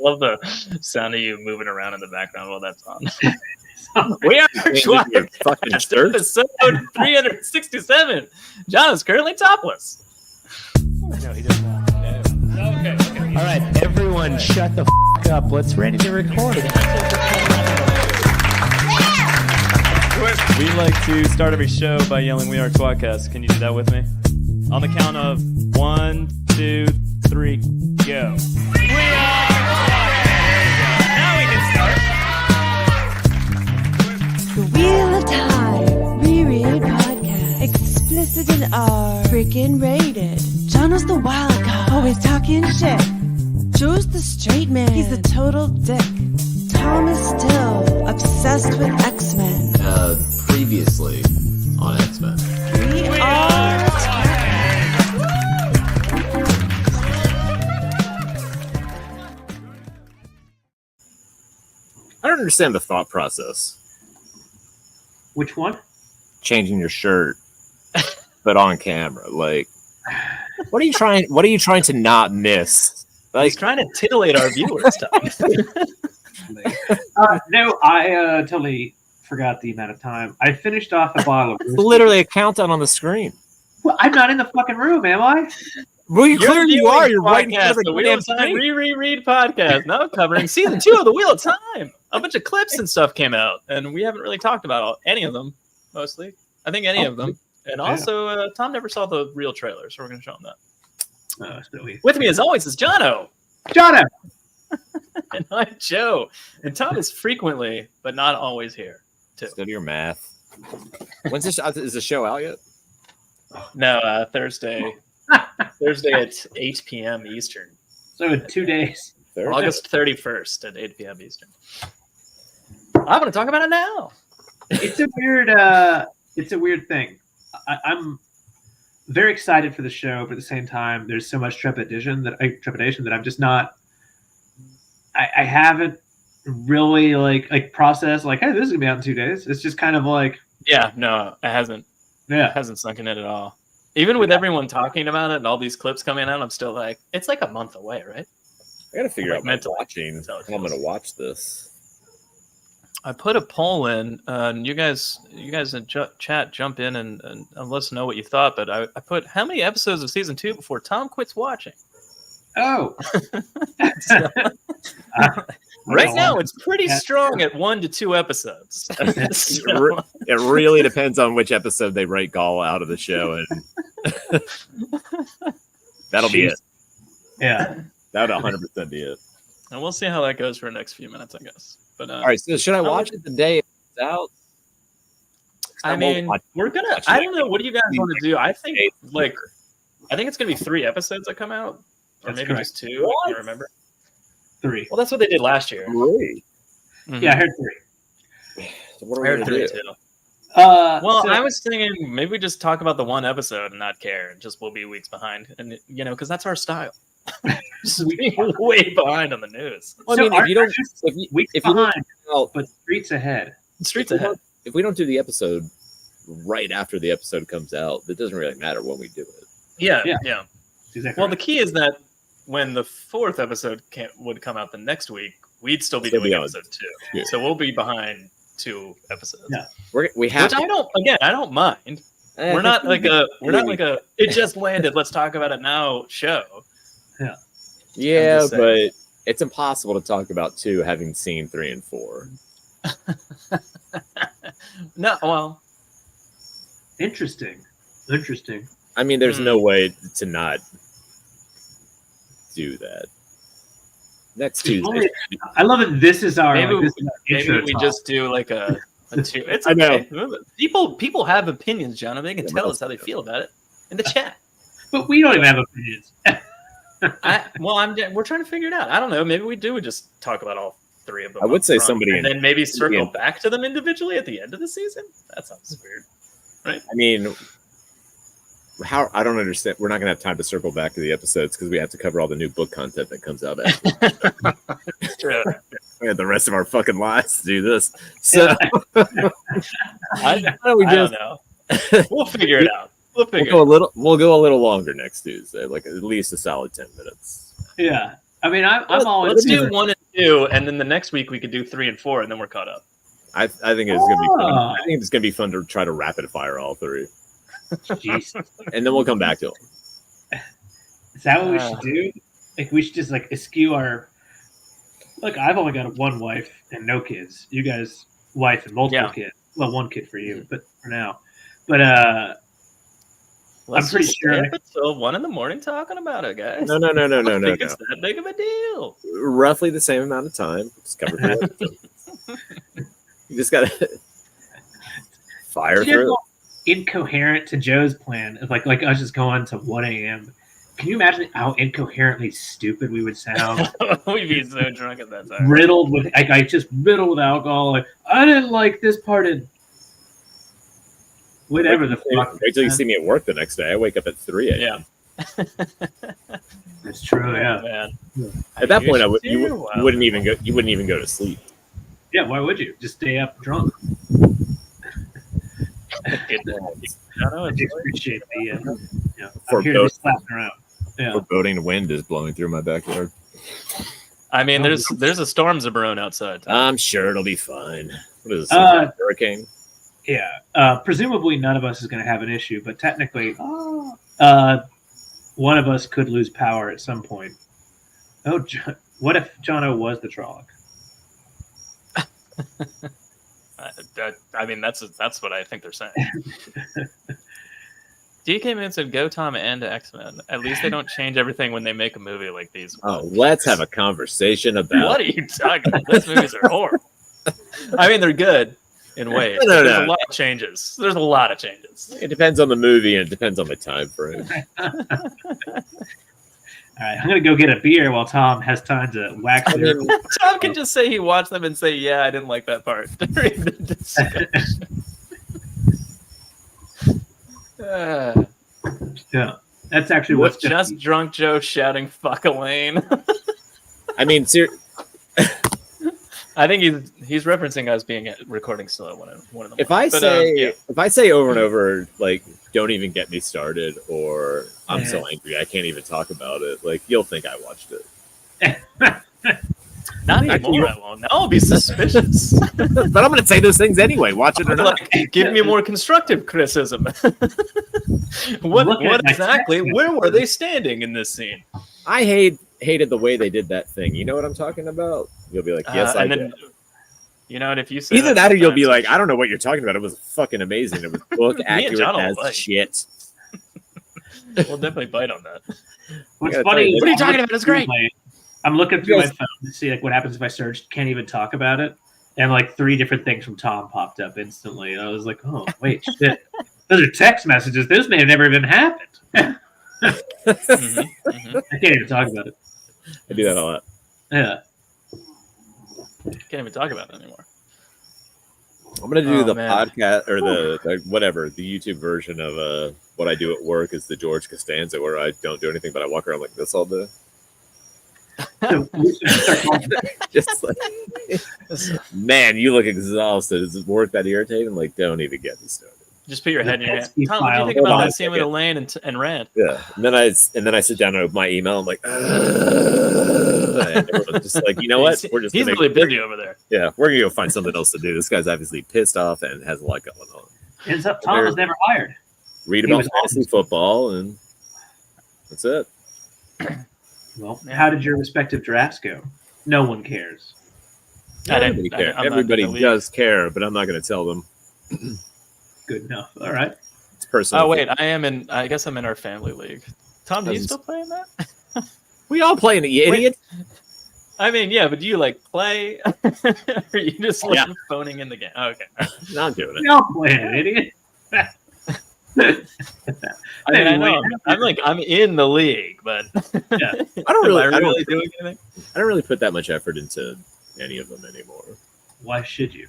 love the sound of you moving around in the background while that's on. We are tWoTcast, episode 367. John is currently topless. No, he does not. No. Okay. All right, everyone, shut the f*** up. Let's ready to record. We like to start every show by yelling, "We are tWoTcast." Can you do that with me? On the count of 1, 2, 3, go. We are tWoTcast. Now we can start. The Wheel of Time Reread Podcast. Explicit and R. Freaking rated. Jono's the wild card. Always talking shit. Joe's the straight man. He's a total dick. Tom is still obsessed with X-Men. Previously on X-Men. We are I don't understand the thought process. Which one? Changing your shirt, but on camera. Like, what are you trying to not miss? Like, He's trying to titillate our viewers, Tom. No, I totally forgot the amount of time. I finished off a bottle of it's literally a countdown on the screen. Well, I'm not in the fucking room, am I? Well, clearly you are. You're right in front of the Wheel of Time Reread Podcast. Now covering season 2 of the Wheel of Time. A bunch of clips and stuff came out, and we haven't really talked about any of them. Mostly, I think any of them. And also, Tom never saw the real trailer, so we're going to show him that. With me, as always, is Jono. Jono! And I'm Joe. And Tom is frequently, but not always here, too. Study your math. When's this? Is the show out yet? No, Thursday. Thursday at 8 p.m. Eastern. So in 2 days. August 31st at 8 p.m. Eastern. I'm going to talk about it now. It's a weird thing. I'm very excited for the show, but at the same time, there's so much trepidation that I'm just not. I haven't really like processed like, hey, this is gonna be out in 2 days. It's just kind of like, yeah, no, it hasn't. Yeah, it hasn't sunk in it at all. Even with everyone talking about it and all these clips coming out, I'm still like, it's like a month away, right? I gotta figure out mentally how I'm gonna watch this. I put a poll in, and you guys in chat jump in and let us know what you thought. But I put how many episodes of season 2 before Tom quits watching. Oh, right now it's pretty strong at 1 to 2 episodes. So, it really depends on which episode they write Gall out of the show, and that'll be it. Yeah, that would 100% be it. And we'll see how that goes for the next few minutes, I guess. But all right, so should I watch it the day it's out? I mean, we're gonna. I don't know. What do you guys want to do? I think it's gonna be 3 episodes that come out, or maybe just 2. I can't remember. 3. Well, that's what they did last year. 3. Mm-hmm. Yeah, I heard 3. So what are we gonna do? Too. Well, I was thinking maybe we just talk about the 1 episode and not care, and just we'll be weeks behind, and because that's our style. Just being way behind on the news. Well, I mean, if you don't, weeks behind, but streets ahead. Streets ahead. If we don't do the episode right after the episode comes out, it doesn't really matter when we do it. Yeah. Exactly. Well, the key is that when the 4th episode would come out the next week, we'd still be doing episode 2. Yeah. So we'll be behind 2 episodes. Yeah, we have. Which I don't mind. We're not like a it just landed, let's talk about it now show. Yeah, but it's impossible to talk about 2 having seen 3 and 4. No, well, interesting. I mean, there's no way to not do that. Next Tuesday. I love it. This is our. Maybe we just do like a 2. It's I okay. know. People have opinions, John. They can tell us how they feel about it in the chat. But we don't even have opinions. We're trying to figure it out. I don't know. Maybe we do just talk about all 3 of them. I would say somebody, and then maybe circle back to them individually at the end of the season. That sounds weird, right? I mean, I don't understand. We're not gonna have time to circle back to the episodes because we have to cover all the new book content that comes out after. True. We had the rest of our fucking lives to do this. So I don't know. We'll figure it out. We'll go a little longer next Tuesday, like at least a solid 10 minutes. Yeah. I mean, I'm all Let's into do it. 1 and 2, and then the next week we could do 3 and 4, and then we're caught up. I think it's gonna be fun. Oh. I think it's gonna be fun to try to rapid fire all 3, Jeez. and then we'll come back to them. Is that what we should do? Like, we should just like eschew our. Look, I've only got 1 wife and no kids. You guys, wife and multiple kids. Well, 1 kid for you, but for now. But Let's I'm pretty just sure. stay up until 1 in the morning talking about it, guys. No. I don't think it's that big of a deal. Roughly the same amount of time. Just cover 3 episodes. You just gotta fire through. Incoherent to Joe's plan of like us just going to 1 a.m. Can you imagine how incoherently stupid we would sound? We'd be so drunk at that time. Riddled with riddled with alcohol. Like, I didn't like this part of whatever the fuck. Wait till you see me at work the next day. I wake up at 3 a.m. Yeah. That's true. Yeah. Man. At that point, you Wow. wouldn't even go. You wouldn't even go to sleep. Yeah. Why would you just stay up drunk? I just appreciate the. I'm here to be slapping around. Yeah. Foreboding wind is blowing through my backyard. I mean, there's a storm brewing outside. I'm sure it'll be fine. What is this? A hurricane? Yeah. Presumably, none of us is going to have an issue, but technically, one of us could lose power at some point. Oh, what if Jono was the Trolloc? I mean, that's what I think they're saying. DK Moon said, "Go Tom and X-Men." At least they don't change everything when they make a movie like these. Oh, let's have a conversation about. What are you talking about? These movies are horrible. I mean, they're good in ways. No. There's a lot of changes. There's a lot of changes. It depends on the movie and it depends on the time frame. All right, I'm going to go get a beer while Tom has time to wax it. Tom can just say he watched them and say, "Yeah, I didn't like that part." During the discussion. Yeah, that's actually With what's just drunk Joe shouting "fuck Elaine." I mean, I think he's referencing us being recording still at one of them. if I say over and over, like, don't even get me started, or I'm so angry I can't even talk about it, like, you'll think I watched it. Not anymore. I won't. Now I'll be suspicious. But I'm going to say those things anyway. Watch it or not. Like, give me more constructive criticism. What exactly? Where were they standing in this scene? I hated the way they did that thing. You know what I'm talking about? You'll be like, yes, I did. You know, and if you say either that or you'll be like, I don't know what you're talking about. It was fucking amazing. It was book accurate as shit. We'll definitely bite on that. What's funny? What are you talking about? It's great. I'm looking through my phone to see like what happens if I search "can't even talk about it," and like 3 different things from Tom popped up instantly. And I was like, "Oh wait, shit! Those are text messages. This may have never even happened." I can't even talk about it. I do that a lot. Yeah, can't even talk about it anymore. I'm gonna do the podcast or the whatever the YouTube version of what I do at work is the George Costanza, where I don't do anything but I walk around like this all day. Just like, man, you look exhausted. Is work that irritating? Like, don't even get me started. Just put your head in your hand. Tom, what do you think about that scene with Elaine and Rand? Yeah, and then I sit down and open my email. I'm like, and everyone's just like, you know what? He's really busy over there. Yeah, we're gonna go find something else to do. This guy's obviously pissed off and has a lot going on. Ends up Tom was never hired. Read about fantasy football, and that's it. Well, how did your respective drafts go? No one cares. Everybody cares. Everybody does care, but I'm not going to tell them. Good enough. All right. It's personal. Oh wait, I guess I'm in our family league. Tom, do you still play in that? We all play in it, you idiot. I mean, yeah, but do you like play? Or you just like phoning in the game? Oh, okay. No, I'm doing it. We all play it, idiot. I mean, I know. I'm in the league, but yeah. I don't really doing anything. I don't really put that much effort into any of them anymore. Why should you?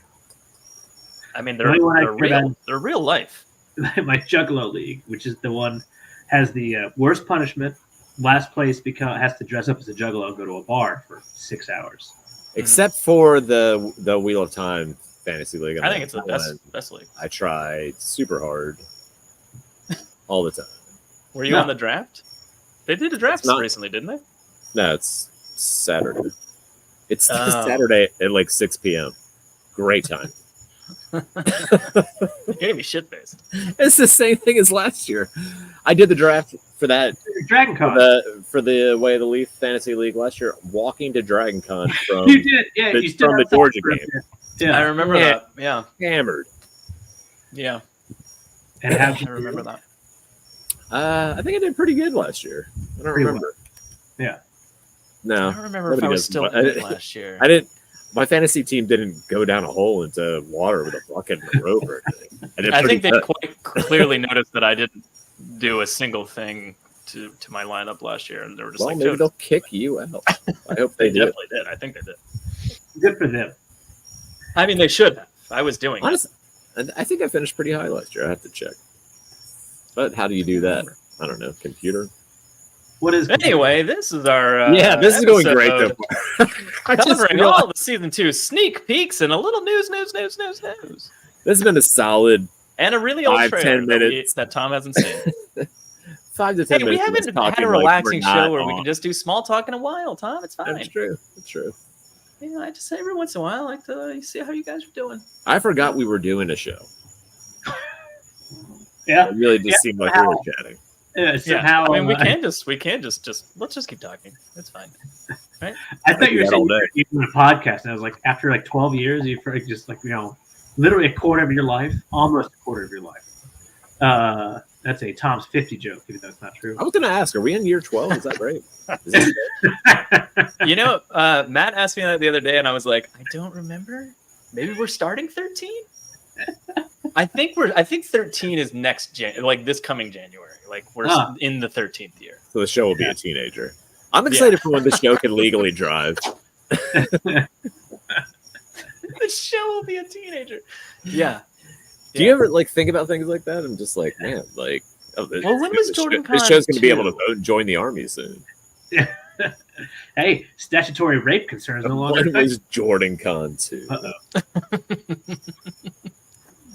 I mean, they're real life. My Juggalo League, which is the one, has the worst punishment. Last place has to dress up as a Juggalo and go to a bar for 6 hours. Except for the Wheel of Time Fantasy League. I think it's the best league. I tried super hard all the time. Were you on the draft? They did a draft recently, didn't they? No, it's Saturday. It's Saturday at like 6 p.m. Great time. You gave me shit face. It's the same thing as last year. I did the draft for that Dragon Con. for the Way of the Leaf Fantasy League last year. Walking to Dragon Con from You did, yeah. You stood from the outside Georgia for a game. bit. Yeah, I remember that. Yeah. Hammered. Yeah. and how I remember that. I think I did pretty good last year. I don't Pretty remember. Yeah. No, I don't remember if I nobody was does, still but in it last year. I didn't. My fantasy team didn't go down a hole into water with a bucket and a rope or anything. I think they good. quite clearly noticed that I didn't do a single thing to my lineup last year, and they were just Well, like, maybe "Joe, they'll kick you out. I hope they they do. definitely did. I think they did. good for them. I mean, they should have. I was doing it. Honestly, I think I finished pretty high last year. I have to check. But how do you do that? I don't know. Computer. What is Anyway, this is our This is going great episode so far. covering all the season 2 sneak peeks and a little news. This has been a solid And a really old 5-10 trailer minutes. that Tom hasn't seen. 5 to 10 Hey, we minutes. of us haven't had talking a like relaxing we're not show where we on. can just do small talk in a while, Tom. It's fine. That's true. That's true. You know, I just say every once in a while, I like to see how you guys are doing. I forgot we were doing a show. Yeah. It really just seemed like we were chatting. Somehow, I mean, we can just let's just keep talking. It's fine. Right? I thought you were that saying all day. you were doing a podcast, and I was like, after like 12 years, you just like, literally a quarter of your life, almost a quarter of your life. That's a Tom's 50 joke, even though it's not true. I was going to ask, are we in year 12? Is that right? You know, Matt asked me that the other day, and I was like, I don't remember. Maybe we're starting 13. I think 13 is this coming January. Like we're in the 13th year. So the show will be a teenager. I'm excited for when the show can legally drive. The show will be a teenager. Yeah. Do you ever like think about things like that? I'm just like, man, like, Well, when was Jordan this Con show's going to be 2? able to vote and join the army soon. Hey, statutory rape concerns no longer. When was Jordan Con 2?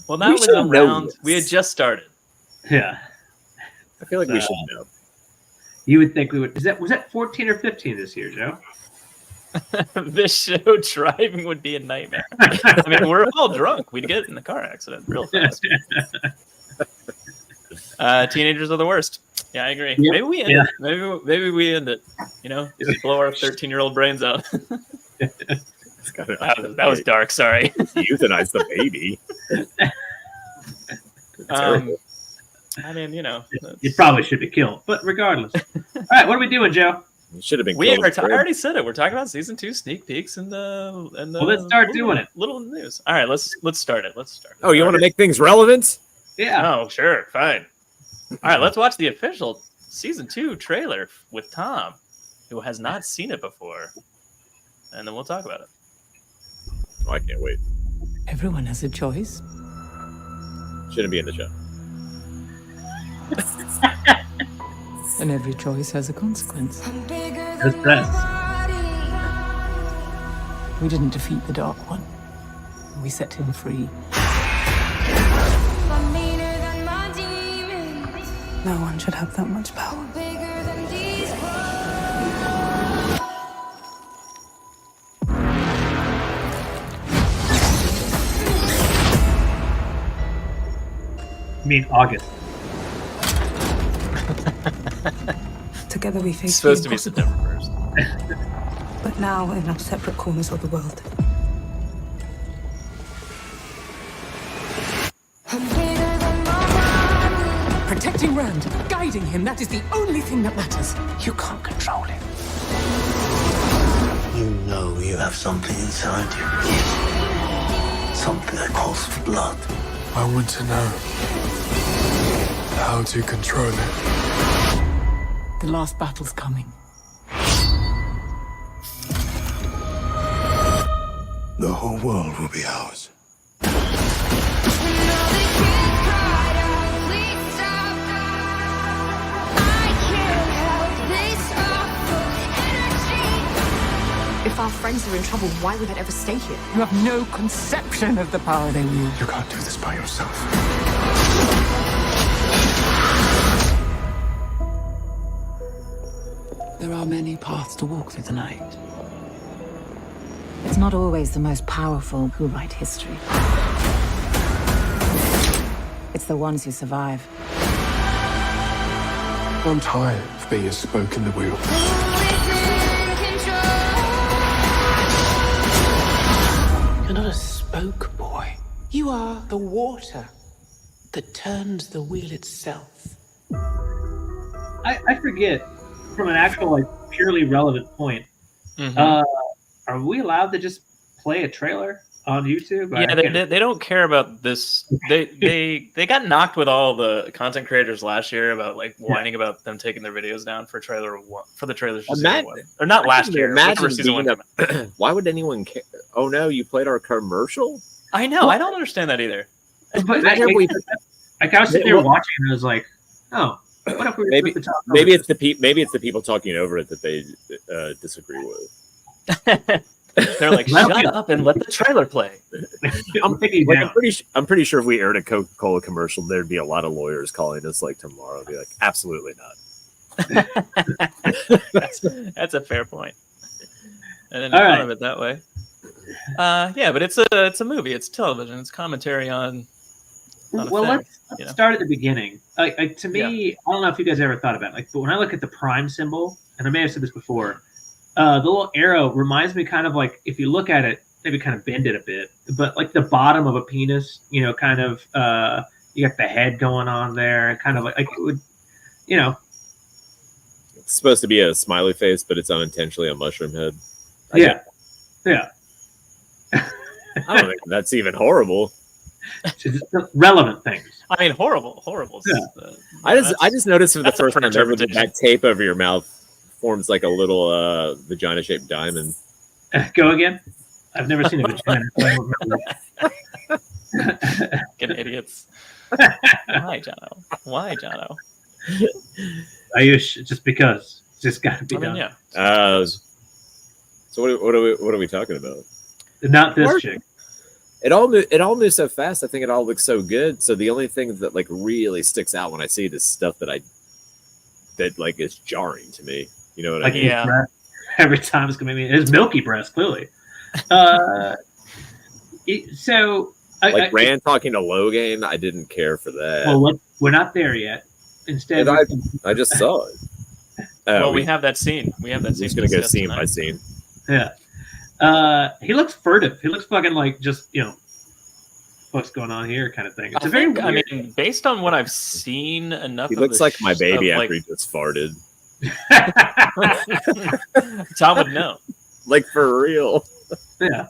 Well, that We was should know around. this. We had just started. Yeah, I feel like we should know. you would think we would. Was that 14 or 15 this year, Joe? This show driving would be a nightmare. I mean, we're all drunk. We'd get in the car accident real fast. Teenagers are the worst. Yeah, I agree. Yeah. Maybe we end it. Maybe we end it. Just blow our 13-year-old brains out. It's kinda, That was dark. Sorry. euthanize the baby. Terrible. I mean, You probably should be killed, but regardless. All right, what are we doing, Joe? You should have been. We killed are. in the I crib. already said it. We're talking about season 2 sneak peeks and the. Well, let's start doing it. Little news. All right, let's start it. Let's start. Oh, you want to make things relevant? Yeah. Oh, sure, fine. All right, let's watch the official season 2 trailer with Tom, who has not seen it before, and then we'll talk about it. Oh, I can't wait. Everyone has a choice. Shouldn't be in the show. And every choice has a consequence. That's best. We didn't defeat the Dark One. We set him free. No one should have that much power. I mean, August. Together we It's face supposed to the be impossible. September 1st. But now in our separate corners of the world. Protecting Rand, guiding him, that is the only thing that matters. You can't control him. You know you have something inside you. Something that calls for blood. I want to know how to control it. The last battle's coming. The whole world will be ours. If our friends are in trouble, why would they ever stay here? You have no conception of the power they wield. You can't do this by yourself. There are many paths to walk through the night. It's not always the most powerful who write history. It's the ones who survive. I'm tired of being a spoke in the wheel. You're not a spoke, boy. You are the water that turns the wheel itself. I forget, from an actual, like, purely relevant point, are we allowed to just play a trailer on YouTube? Yeah, they don't care about this. They got knocked with all the content creators last year about like whining about them taking their videos down for the trailers for season 1. Or not last year. Imagine season 1 why would anyone care? Oh no, you played our commercial? I know. I don't understand that either. But I was sitting there watching and I was like, oh, what if we were maybe supposed to talk maybe over it's the people talking over it that they disagree with. They're like, shut up and let the trailer play. I'm pretty sure if we aired a Coca-Cola commercial, there'd be a lot of lawyers calling us like tomorrow and be like, absolutely not. That's a fair point. And then fun of it that way. Yeah, but it's a movie. It's television. It's commentary on well, let's start at the beginning. To me, I don't know if you guys ever thought about it, like, but when I look at the prime symbol, and I may have said this before, the little arrow reminds me kind of like, if you look at it, maybe kind of bend it a bit, but like the bottom of a penis, kind of, you got the head going on there, kind of like it would, It's supposed to be a smiley face, but it's unintentionally a mushroom head. Yeah. I don't think that's even horrible. Just relevant things. I mean, horrible. Yeah. I just noticed for the first time ever that tape over your mouth forms like a little vagina-shaped diamond. Go again? I've never seen a vagina. Fucking idiots. Why, Jono? Ayush, just because. It's just got to be done. Yeah. So what are we talking about? Not this chick. It all moves so fast. I think it all looks so good. So the only thing that like really sticks out when I see this stuff that like is jarring to me. You know what I mean? Yeah. Every time it's gonna be it's milky breast, clearly. Rand talking to Logan, I didn't care for that. Well, we're not there yet. Instead, I just saw it. Well, we have that scene. We're just gonna go scene by scene. Yeah. He looks furtive. He looks fucking like just, what's going on here kind of thing. It's I mean, based on what I've seen enough he looks like my baby after he just farted. Tom would know. Like for real. Yeah.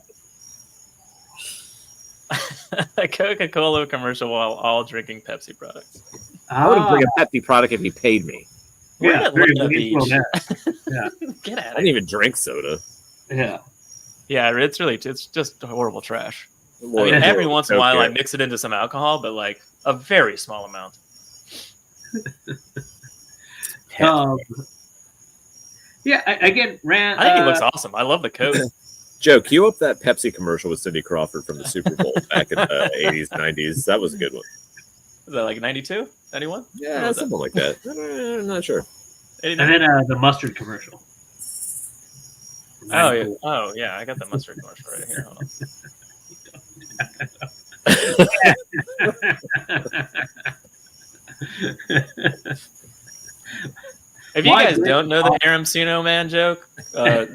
A Coca-Cola commercial while all drinking Pepsi products. I would drink a Pepsi product if he paid me. We're at Luna Beach. Yeah. Get at it. I didn't even drink soda. Yeah. Yeah, it's just horrible trash. I mean, every once in a while I mix it into some alcohol, but like a very small amount. Again, Rand. I think he looks awesome. I love the coat. Joe, cue up that Pepsi commercial with Cindy Crawford from the Super Bowl back in the 80s, 90s. That was a good one. Was that like 92? 91? Yeah, something like that. I'm not sure. 89? And then the mustard commercial. Oh, yeah. Oh, yeah. I got the mustard commercial right here. Hold on. If you guys don't know the Aramcino Man joke,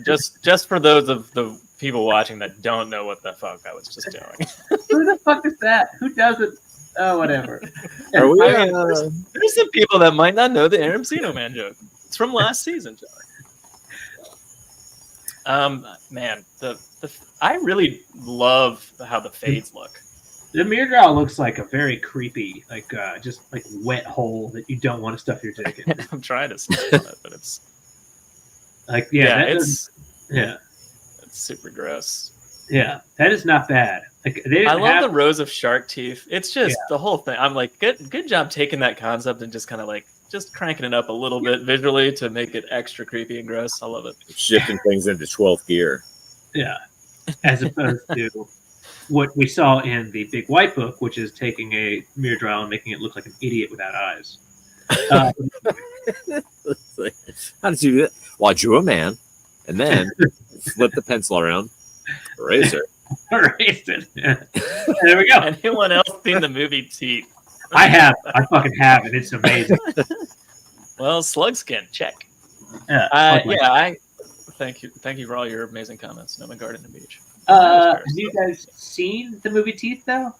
just for those of the people watching that don't know what the fuck I was just doing. Who the fuck is that? Who doesn't? Oh, whatever. Are we? There's some people that might not know the Aramcino Man joke. It's from last season, John. Man, I really love how the fades look. The mirror draw looks like a very creepy, just like wet hole that you don't want to stuff your dick in. I'm trying to step on it, but it's like it's super gross. Yeah, that is not bad. Like I love the rows of shark teeth. It's just the whole thing. I'm like, good job taking that concept and just kind of like just cranking it up a little bit visually to make it extra creepy and gross. I love it. Shifting things into 12th gear. Yeah, as opposed to what we saw in the Big White Book, which is taking a mirror draw and making it look like an idiot without eyes. How did you do that? Well, I drew a man and then flipped the pencil around Eraser. Erased it. There we go. Anyone else seen the movie Teeth? I have. I fucking have, and it's amazing. Well, slug skin, check. Yeah. I thank you for all your amazing comments. No Garden and Beach. Have you guys seen the movie Teeth though?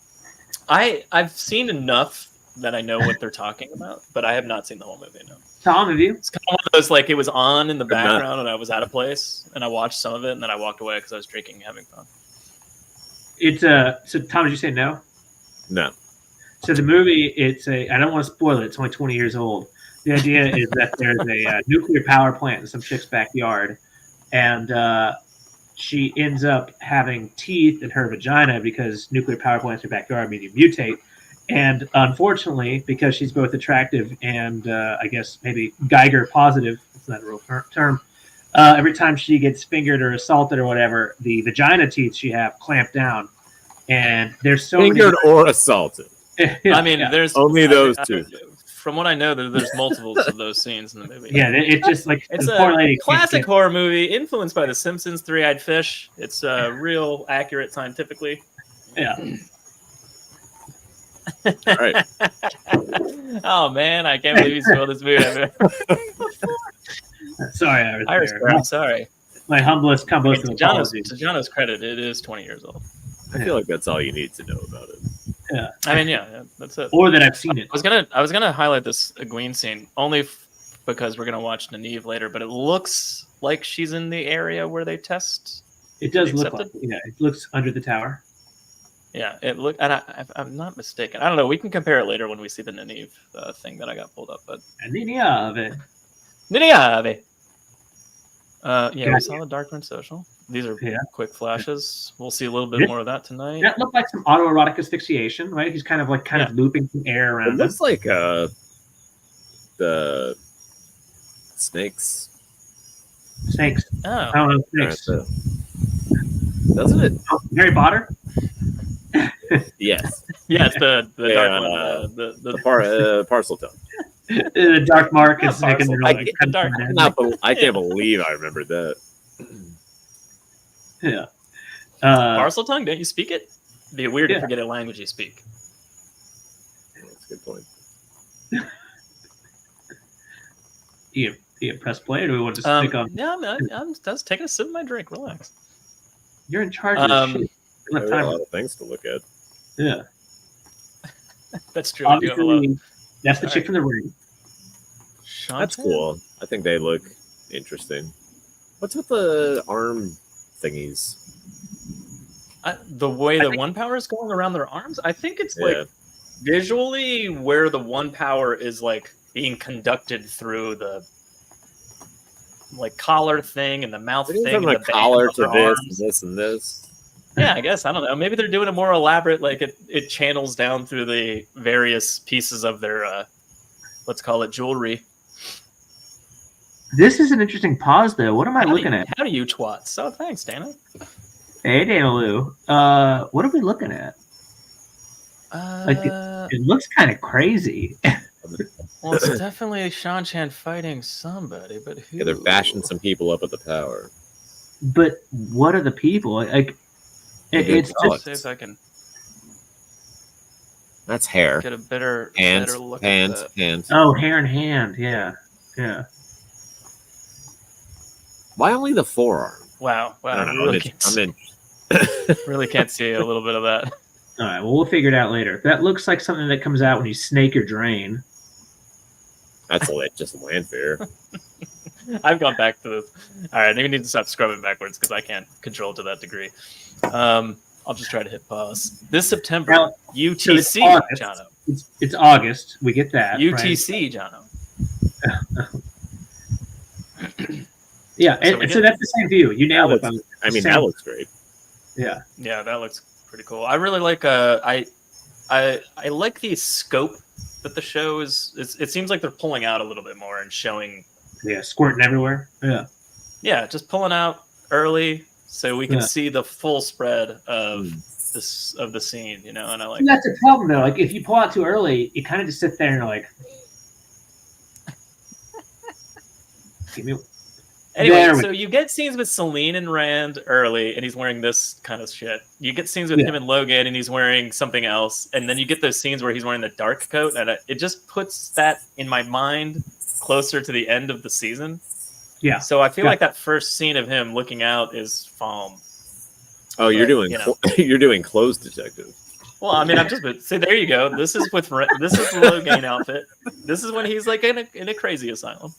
I've seen enough that I know what they're talking about, but I have not seen the whole movie. No. Tom, have you? It's kind of one of those like it was on in the background and I was at a place and I watched some of it and then I walked away because I was drinking and having fun. It's so Tom, did you say no? No. So the movie, I don't want to spoil it. It's only 20 years old. The idea is that there's a nuclear power plant in some chick's backyard, and she ends up having teeth in her vagina because nuclear power plants in her backyard mean you mutate. And unfortunately, because she's both attractive and I guess maybe Geiger positive, it's not a real term, every time she gets fingered or assaulted or whatever, the vagina teeth she have clamp down. And there's so fingered or assaulted. I mean, there's only those two. From what I know, there's multiples of those scenes in the movie. Yeah, it's just like it's a classic horror movie influenced by The Simpsons, Three-Eyed Fish. It's real accurate scientifically. Yeah. All right. Oh man, I can't believe you spoiled this movie. Sorry, I'm sorry. My humblest To apologies. Jono's credit, it is 20 years old. I feel like that's all you need to know about it. Yeah. I mean, yeah, that's it. Or that I've seen it. I was gonna highlight this Egwene scene only because we're gonna watch Nynaeve later, but it looks like she's in the area where they test. It does look like, it looks under the tower. Yeah, it look, and I'm not mistaken. I don't know. We can compare it later when we see the Nynaeve thing that I got pulled up. But Nynaeve. We saw the Darkman Social. These are quick flashes. We'll see a little bit more of that tonight. That looked like some autoerotic asphyxiation, right? He's kind of looping some air around. It looks like the snakes. Snakes. Oh, I don't know snakes. Doesn't it? Oh, Harry Potter. Yes. Yeah, it's the dark one. The parcel tongue. The dark mark is like I can't believe I remembered that. Yeah. Parcel tongue? Don't you speak it? It'd be weird to forget a language you speak. That's a good point. You press play, or do we want to stick on? No, I'm just taking a sip of my drink. Relax. You're in charge of shit. There are a lot of things to look at. Yeah. That's true. Obviously, that's the chick from the ring. That's cool. I think they look interesting. What's with the arm thingies? The way the one power is going around their arms, I think it's like visually where the one power is like being conducted through the like collar thing and the mouth thing. From the collar to this and this and this. Yeah, I guess. I don't know. Maybe they're doing it more elaborate, like it channels down through the various pieces of their let's call it jewelry. This is an interesting pause, though. What am I looking at? How do you twats? Oh, thanks, Dana. Hey, Dana Lou. What are we looking at? It looks kind of crazy. Well, it's definitely Shan Chan fighting somebody, but who? Yeah, they're bashing some people up at the tower. But what are the people? Like, it's just... See if I can. That's hair. Get a better look hand. Oh, hair and hand. Yeah. Why only the forearm? Wow. I don't know. Really can't see a little bit of that. All right. Well, we'll figure it out later. That looks like something that comes out when you snake your drain. That's just landfare. I've gone back to this. All right, I need to stop scrubbing backwards because I can't control to that degree. I'll just try to hit pause. This September, now, UTC, so Jono. It's August. We get that. UTC, right? Jono. Yeah, so that's the same view. You nailed it. I mean, that looks great. Yeah, that looks pretty cool. I really like. I like the scope that the show is. It seems like they're pulling out a little bit more and showing. Yeah, squirting everywhere. Yeah, just pulling out early so we can see the full spread of the scene. You know, and I like. And that's a problem though. Like if you pull out too early, you kind of just sit there and you're like, give me. Anyway, so you get scenes with Celine and Rand early, and he's wearing this kind of shit. You get scenes with him and Logan, and he's wearing something else. And then you get those scenes where he's wearing the dark coat, and it just puts that in my mind closer to the end of the season. Yeah. So I feel like that first scene of him looking out is Falm. Oh, you're doing you're doing Clothes Detective. Well, I mean, I'm just see. There you go. This is the Logan outfit. This is when he's like in a crazy asylum.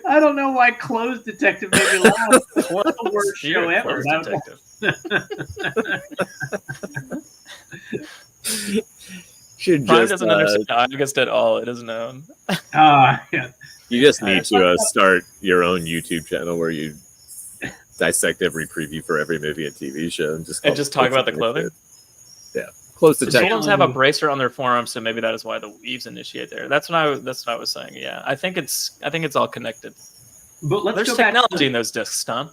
I don't know why Clothes Detective made me laugh. It's the worst show ever. Prime doesn't understand August at all. It is known. Yeah. You just need to start your own YouTube channel where you dissect every preview for every movie and TV show and just talk about the clothing. Yeah, Clothes Detective. Soldiers have a bracer on their forearms, so maybe that is why the weaves initiate there. That's what I was saying. Yeah, I think it's all connected. But there's technology in those discs, Tom.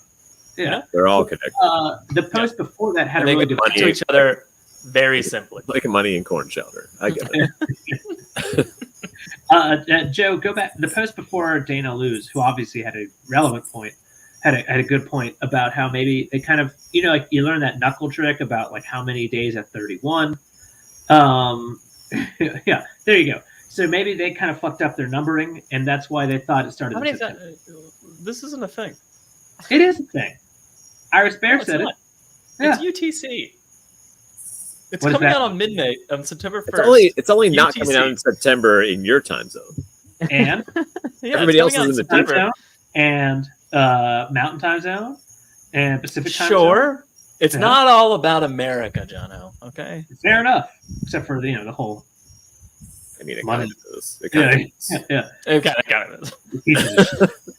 Yeah, you know? They're all connected. The post before that had and a really good to each other very simply, like money and corn shelter. I get it. Joe, go back. The post before Dana Luz, who obviously had a relevant point, had a good point about how maybe they kind of, like you learn that knuckle trick about like how many days at 31. Yeah, there you go. So maybe they kind of fucked up their numbering, and that's why they thought it started. This isn't a thing. It is a thing. Iris Bear said it. Yeah. It's UTC. It's coming out on midnight on September 1st. It's only not coming out in September in your time zone. And everybody else is in the time zone and Mountain Time Zone and Pacific Time Zone. Sure. It's not all about America, Jono. Okay. Fair enough. Except for the whole. I mean, it kind of is. It kind of is.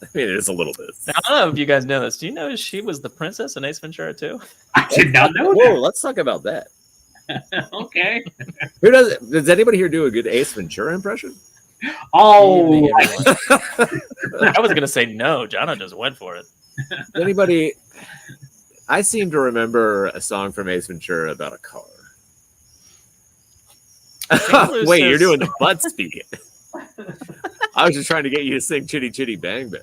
I mean, it is a little bit. Now, I don't know if you guys know this. Do you know she was the princess in Ace Ventura 2? I did not know that. Whoa, let's talk about that. Okay. Does anybody here do a good Ace Ventura impression? Oh, I was gonna say no. Jono just went for it. Anybody? I seem to remember a song from Ace Ventura about a car. Wait, you're doing the butt speaking. I was just trying to get you to sing "Chitty Chitty Bang Bang."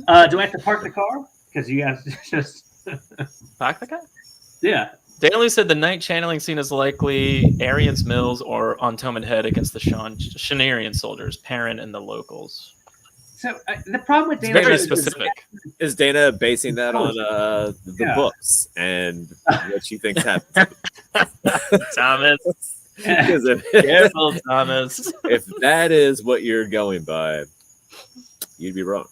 Do I have to park the car? Because you guys just park the car. Yeah. Daly said the night channeling scene is likely Arian's Mills or on Tommen Head against the Shanarian soldiers, Perrin and the locals. So the problem with Dana very specific. Is Dana basing that on the books and what she thinks happened? Thomas. Careful, Thomas. If that is what you're going by, you'd be wrong.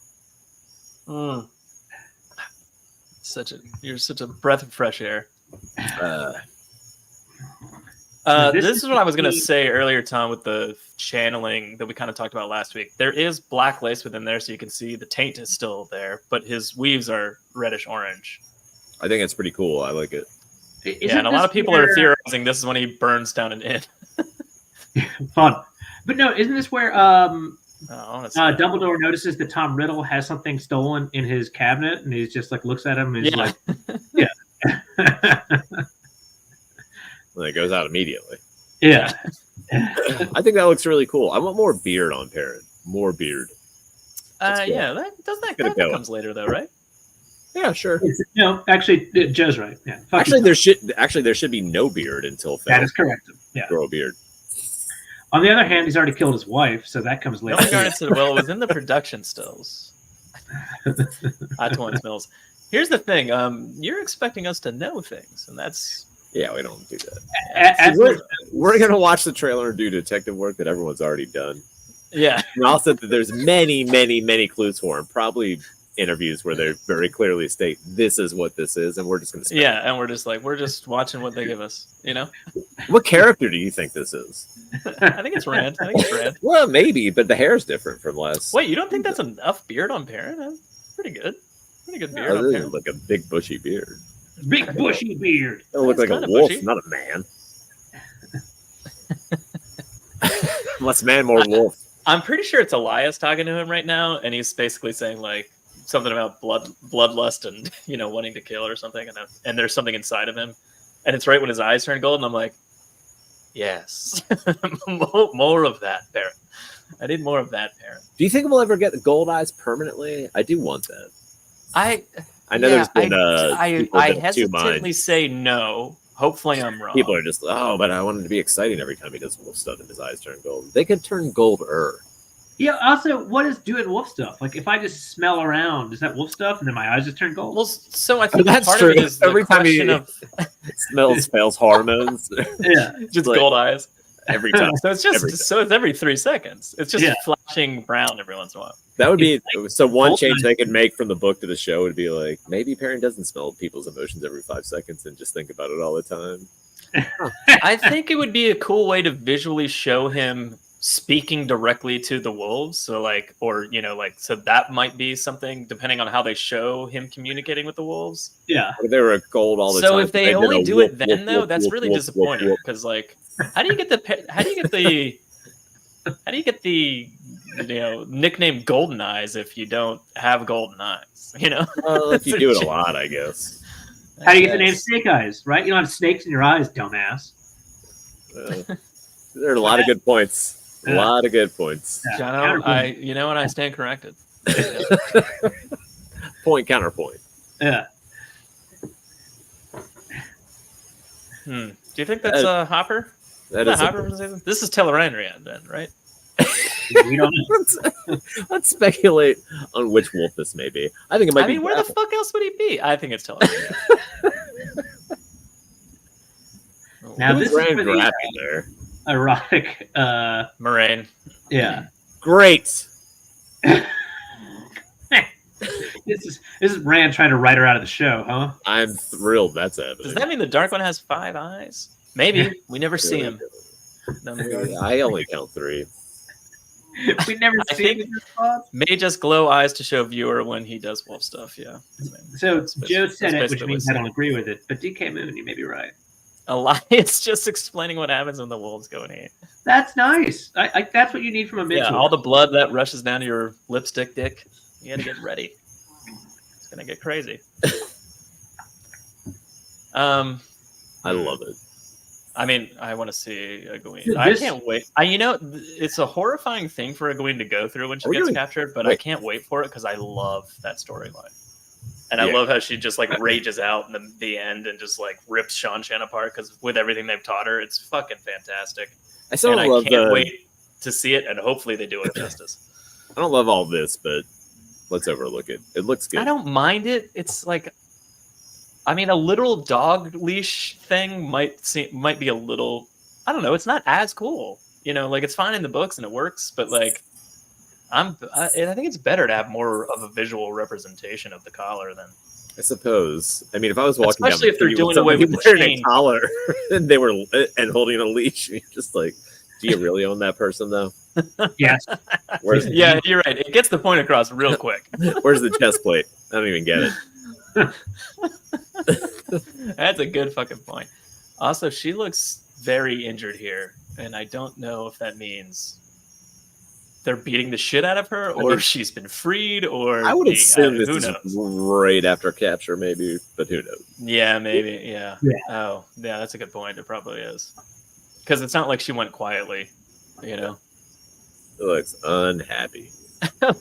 You're such a breath of fresh air. This is what I was going to say earlier, Tom, with the channeling that we kind of talked about last week. There is black lace within there, so you can see the taint is still there, but his weaves are reddish orange. I think it's pretty cool. I like it. And a lot of people are theorizing this is when he burns down an inn. Fun. But no, isn't this where Dumbledore notices that Tom Riddle has something stolen in his cabinet, and he's just like looks at him and he's like, yeah. Well, it goes out immediately. Yeah. I think that looks really cool. I want more beard on Perrin. More beard. Yeah, that comes later though, right? Yeah, sure. No, actually, Joe's right. Yeah. Actually, there should be no beard until that is correct. Yeah. Grow a beard. On the other hand, he's already killed his wife, so that comes later. Well, it was in the production stills. Torrance Mills. Here's the thing. You're expecting us to know things, and that's... Yeah, we don't do that. We're going to watch the trailer and do detective work that everyone's already done. Yeah. And also that there's many, many, many clues for him. Probably interviews where they very clearly state this is what this is, and we're just going to... Yeah, and we're just watching what they give us, you know? What character do you think this is? I think it's Rand. Well, maybe, but the hair's different from last... Wait, you don't think that's enough beard on Perrin? That's pretty good. Pretty good beard on Perrin. Like a big bushy beard. Big bushy beard. It'll look like a wolf, not a man. Less man, more wolf. I'm pretty sure it's Elias talking to him right now, and he's basically saying like something about bloodlust and wanting to kill or something, and there's something inside of him, and it's right when his eyes turn gold, and I'm like, yes, more of that, Perrin. I need more of that parent. Do you think we'll ever get the gold eyes permanently? I do want that. I know there's been people I have been of two hesitantly minds. say no. Hopefully I'm wrong. People are just, oh, but I want it to be exciting every time he does wolf stuff and his eyes turn gold. They could turn golder. Yeah. Also, what is doing wolf stuff? Like, if I just smell around, is that wolf stuff, and then my eyes just turn gold? Well, so I think That's part true. of it is Every the time he question of smells fails hormones. Yeah. just like- gold eyes. Every time. So it's Every just so it's every 3 seconds. It's just flashing brown every once in a while. That would be so. One gold change eyes. they could make from the book to the show would be like maybe Perrin doesn't smell people's emotions every 5 seconds and just think about it all the time. I think it would be a cool way to visually show him speaking directly to the wolves. So like, or so that might be something depending on how they show him communicating with the wolves. Yeah. If they were a gold all the time. So if they did only a do whoop, it then whoop, though, whoop, that's whoop, really whoop, disappointing whoop, because like, how do you get the nickname Golden Eyes if you don't have golden eyes? Well, if you do it a lot, I guess. How do you get the name Snake Eyes? Right? You don't have snakes in your eyes, dumbass. There are a lot of good points. A lot of good points. Yeah. Jono, I stand corrected. Point counterpoint. Yeah. Do you think that's Hopper? That Is is that Hopper from the season? This is Tellerandrian then, right? We don't know. Let's speculate on which wolf this may be. I think it might be. Where the Grapple. fuck else would he be? I think it's Tellerandrian. Now Who's this is Rand for the Grappy there? erotic. Moraine. Yeah. Great. This is Rand trying to write her out of the show, huh? I'm thrilled. That's happening. Does that mean the Dark One has 5 eyes? Maybe. We never see him. I only count 3. We never I see think- his response. May just glow eyes to show viewer when he does wolf stuff, yeah. So That's Joe said it, which basically means what I he don't agree with it. But DK Moon, you may be right. Elias just explaining what happens when the wolves go and eat. That's nice. I that's what you need from a mentor. Yeah, all the blood that rushes down to your lipstick dick. You gotta get ready. It's gonna get crazy. I love it. I mean, I want to see Egwene. Dude, I this- can't wait. It's a horrifying thing for Egwene to go through when she Are we gets doing- captured, but I wait. can't wait for it because I love that storyline. And I Yeah. love how she just like rages out in the end and just like rips Shan apart because with everything they've taught her, it's fucking fantastic. I still And don't I love can't the. wait to see it, and hopefully they do it justice. I don't love all this, but let's overlook it. It looks good. I don't mind it. It's like, I mean, a literal dog leash thing might be a little. I don't know. It's not as cool, Like it's fine in the books and it works, but like, I think it's better to have more of a visual representation of the collar than. I suppose. I mean, if I was walking Especially down if they're the street doing away somebody with the wearing chain. a collar and they were and holding a leash, you're just like, do you really own that person though? Yes. Where's Yeah, you're right. It gets the point across real quick. Where's the chest plate? I don't even get it. That's a good fucking point. Also, she looks very injured here, and I don't know if that means they're beating the shit out of her, or she's been freed, or I would assume this who is knows? right after capture, maybe, but who knows? Yeah, maybe. Yeah. Yeah. Oh, yeah. That's a good point. It probably is, because it's not like she went quietly. It looks unhappy.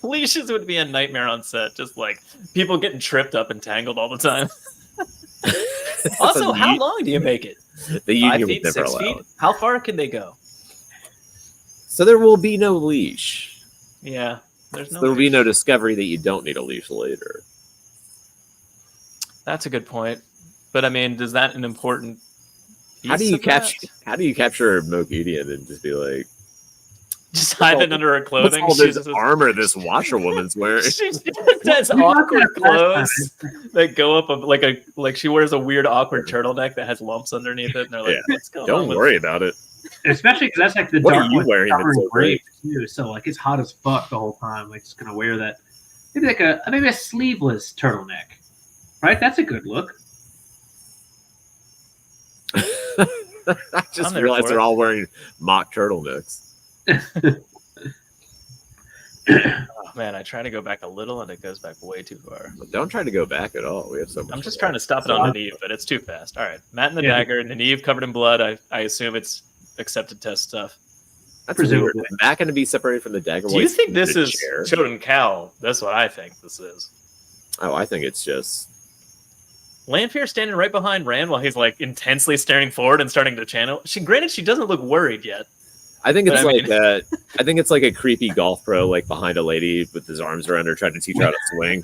Leashes would be a nightmare on set. Just like people getting tripped up and tangled all the time. Also, how long do you make it? The 5 union feet, was never 6 allowed. feet? How far can they go? So there will be no leash. Yeah, there's no. There will be leash. no discovery that you don't need a leash later. That's a good point. But I mean, is that an important? How do piece you of capture? that? How do you capture Mogideon and just be like, Just hide it under her what's clothing. all She's this just- armor this washerwoman's wearing? She just has We got awkward that last clothes that go up like she wears a weird awkward turtleneck that has lumps underneath it, and they're like, Yeah. "What's going on?" Don't with worry about it. Especially because that's like the What are dark you one wearing that's covering so great? grape too. So like it's hot as fuck the whole time. Like just gonna wear that. Maybe like a sleeveless turtleneck. Right? That's a good look. I just I'm there realized for they're it. all wearing mock turtlenecks. Oh man, I try to go back a little, and it goes back way too far. Don't try to go back at all. We have so much. I'm just trying to stop it on Nynaeve, but it's too fast. All right, Matt and the Yeah. dagger, Nynaeve covered in blood. I assume it's accepted test stuff. That's Presumably. weird. Is Matt going to be separated from the dagger? Do you think this the is chair? Choden Cal? That's what I think this is. Oh, I think it's just. Lanfear standing right behind Rand while he's like intensely staring forward and starting to channel. Granted, she doesn't look worried yet. I think it's But I like I think it's like a creepy golf pro like behind a lady with his arms around her trying to teach her how to swing.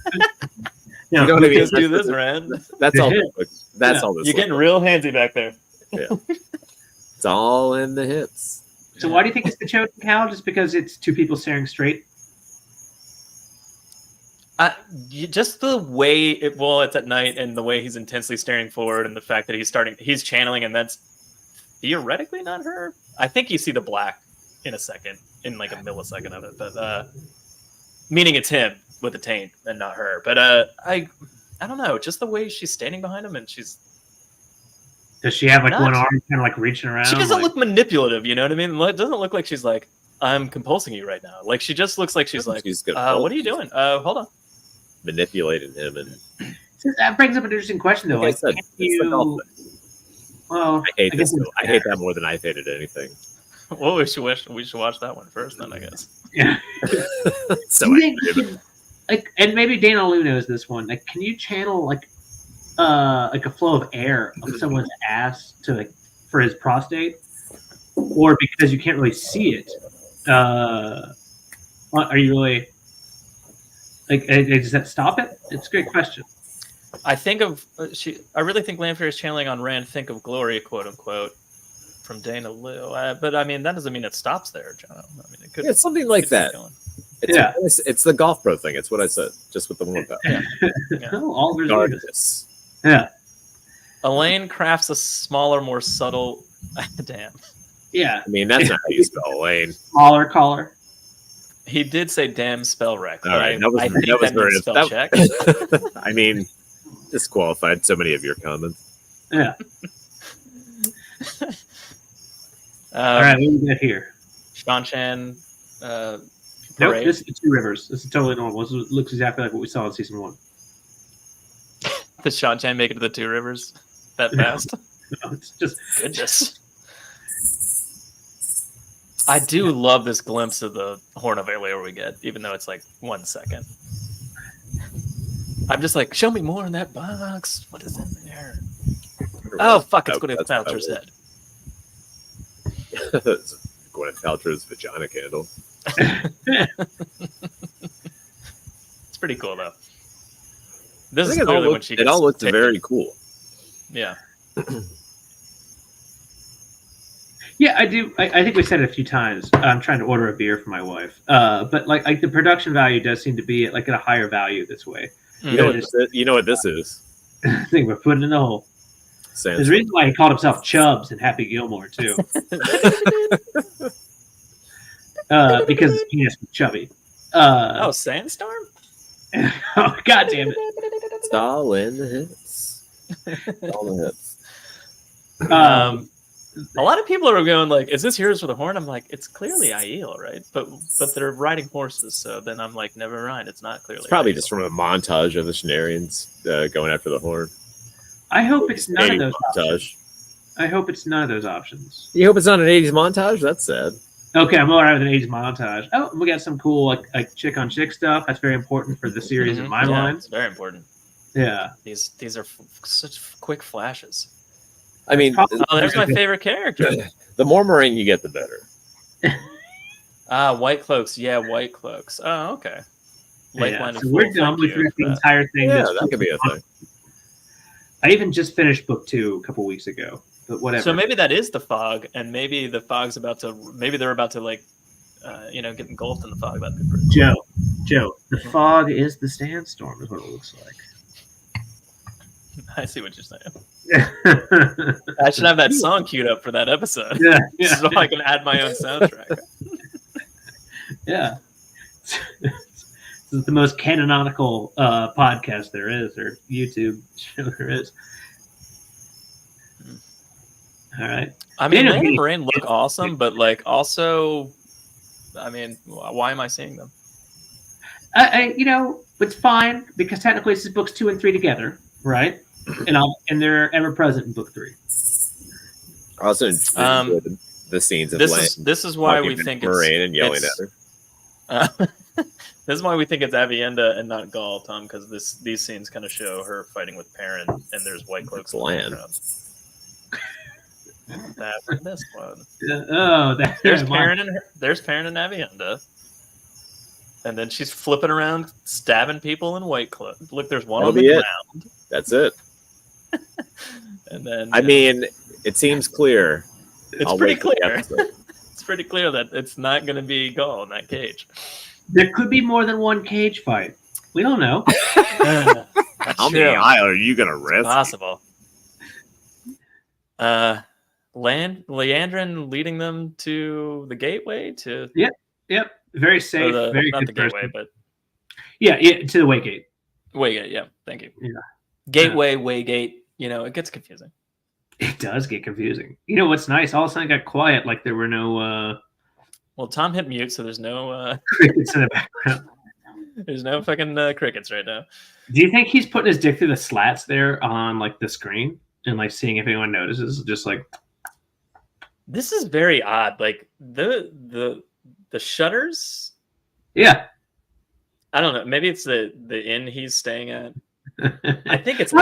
Yeah, You know what I mean? Just do this, Rand. That's all. That's all this. You're getting real handsy back there. Yeah. It's all in the hips. So why do you think it's the Choden Cow? Just because it's two people staring straight? Just the way it's at night and the way he's intensely staring forward and the fact that he's channeling and that's theoretically not her. I think you see the black in a second, in like a millisecond of it, but meaning it's him with the taint and not her. But I don't know, just the way she's standing behind him and Does she have like Nuts. one arm kind of like reaching around? she doesn't like, look manipulative, you know what I mean? It doesn't look like she's like, I'm compulsing you right now. Like she just looks like she's like, She's good. what are you doing? Hold on. Manipulating him and that brings up an interesting question though. like I Like, said, can it's the golf you? thing. Well, I hate guess this. it's- I hate that more than I've hated anything. Well, we should watch that one first, then I guess. Yeah. So Do you I think, like, and maybe Dana Lu knows this one. Like, can you channel like a flow of air of someone's ass to like for his prostate, or because you can't really see it? Are you really like? Does that stop it? It's a great question. I think of I really think Lanfear is channeling on Rand. Think of glory, quote unquote, from Dana Liu. But I mean, that doesn't mean it stops there, Jono. I mean, it could. Yeah, it's something like that. It's the golf pro thing. It's what I said, just with the warm up. Yeah. Oh, all there's Regardless. yeah, Elaine crafts a smaller, more subtle. Damn. yeah. I mean, that's not how you spell Elaine. Smaller collar. He did say "damn" spell wreck. All right, I think that was that means spell that- check. I mean, disqualified so many of your comments. Yeah. All right, what do we got here? Sean Chan. Nope, Parade. this is the Two Rivers. This is totally normal. This looks exactly like what we saw in season 1. Did Sean Chan make it to the Two Rivers that fast? No, it's just Goodness. I do love this glimpse of the Horn of Valor we get, even though it's like 1 second. I'm just like, show me more in that box. What is in there? Oh, fuck, it's Gwyneth Paltrow's head. Gwyneth Paltrow's vagina candle. It's pretty cool, though. This I is think totally when she it all gets looks taken. very cool. Yeah. yeah, I do. I think we said it a few times. I'm trying to order a beer for my wife, but like the production value does seem to be like at a higher value this way. You know what this is? I think we're putting in the hole. There's a reason why he called himself Chubbs in Happy Gilmore too, because his penis was chubby. Sandstorm? Oh, God damn it! It's all in the hips. All in the hips. A lot of people are going like, "Is this Heroes for the Horn?" I'm like, "It's clearly Aiel, right?" But they're riding horses, so then I'm like, "Never mind, it's not clearly." It's probably Aiel. just from a montage of the Shenarians going after the horn. I hope it's none of 80s those montage. options. I hope it's none of those options. You hope it's not an 80s montage? That's sad. Okay, I'm all right with an 80s montage. Oh, we got some cool like chick on chick stuff. That's very important for the series in my Yeah, mind. it's very important. Yeah. These are such quick flashes. I mean, Oh, there's my favorite character. the more Moraine you get, the better. White Cloaks. Yeah, White Cloaks. Oh, okay. Lakeland So we're done with the entire thing. Yeah, that's that could be a thing. I even just finished book 2 a couple weeks ago, but whatever. So maybe that is the fog, and maybe the fog's about to. Maybe they're about to like, get engulfed in the fog. That'd be pretty cool. Joe, the fog is the sandstorm, is what it looks like. I see what you're saying. I should have that song queued up for that episode. Yeah, so I can add my own soundtrack. Yeah. This is the most canonical podcast there is, or YouTube show there is. All right. I mean, Dana Land and Lee- Moraine look awesome, but like also, I mean, why am I seeing them? It's fine because technically this is books 2 and 3 together, right? And they're ever present in book 3. Also, the scenes of this is why we think Moraine and yelling it's, at her. This is why we think it's Avienda and not Gaul, Tom, because these scenes kind of show her fighting with Perrin, and there's white cloaks in the background. This one. There's Perrin and Avienda, and then she's flipping around, stabbing people in white cloaks. Look, there's one on the ground. That's it. And then I mean, it seems clear. It's pretty clear. It's pretty clear that it's not going to be Gaul in that cage. There could be more than one cage fight. We don't know. How many aisle are you gonna risk? Possible. Leandrin leading them to the gateway to. Yep. Very safe. Very not good the gateway, person. but yeah, to the Waygate. Waygate. Yeah. Thank you. Yeah. Gateway, Waygate. You know, it gets confusing. It does get confusing. You know what's nice? All of a sudden, it got quiet. Like there were no. Well, Tom hit mute, so there's no crickets in the background. There's no fucking crickets right now. Do you think he's putting his dick through the slats there on like the screen and like seeing if anyone notices? Just like this is very odd. Like the shutters. Yeah. I don't know. Maybe it's the inn he's staying at. I think it's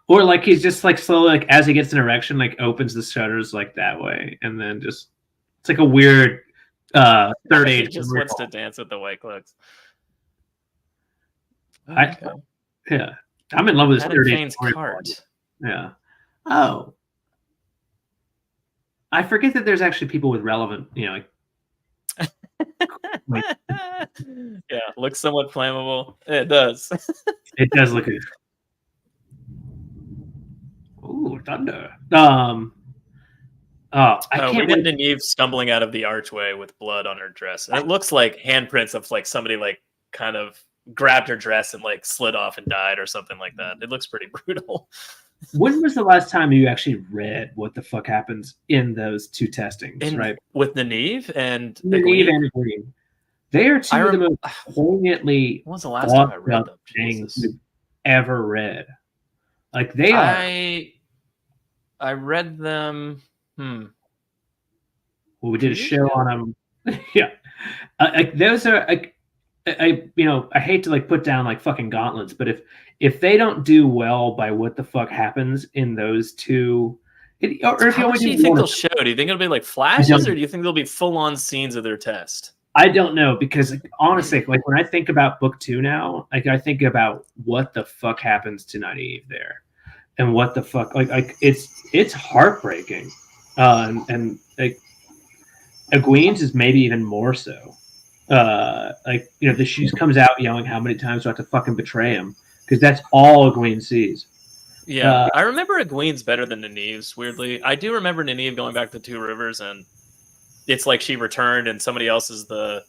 or like he's just like slowly, like as he gets an erection, like opens the shutters like that way, and then just it's like a weird third age. He just wants to dance with the white cloaks. Okay. Yeah, I'm in love with this third age cart. Yeah. Oh, I forget that there's actually people with relevant, like yeah, looks somewhat flammable. It does. It does look good. Ooh, thunder. I can't wait. Nynaeve stumbling out of the archway with blood on her dress. And it looks like handprints of like somebody like kind of grabbed her dress and like slid off and died or something like that. It looks pretty brutal. When was the last time you actually read what the fuck happens in those two testings, right? With Nynaeve and Egwene. They are two of the most poignantly when was the last time I read them? things we've ever read. Like they are. I read them. Well, we did a show on them. Yeah, like those are. I hate to like put down like fucking gauntlets, but if they don't do well by what the fuck happens in those two, or if how much do you think they'll show? Do you think it'll be like flashes, or do you think there'll be full on scenes of their test? I don't know, because honestly, like when I think about book 2 now, like I think about what the fuck happens to Nynaeve there, and what the fuck like it's heartbreaking, and like Egwene's is maybe even more so. She comes out yelling how many times do I have to fucking betray him, because that's all Egwene sees. Yeah, I remember Egwene's better than Nynaeve's, weirdly. I do remember Nynaeve going back to Two Rivers, and it's like she returned and somebody else is the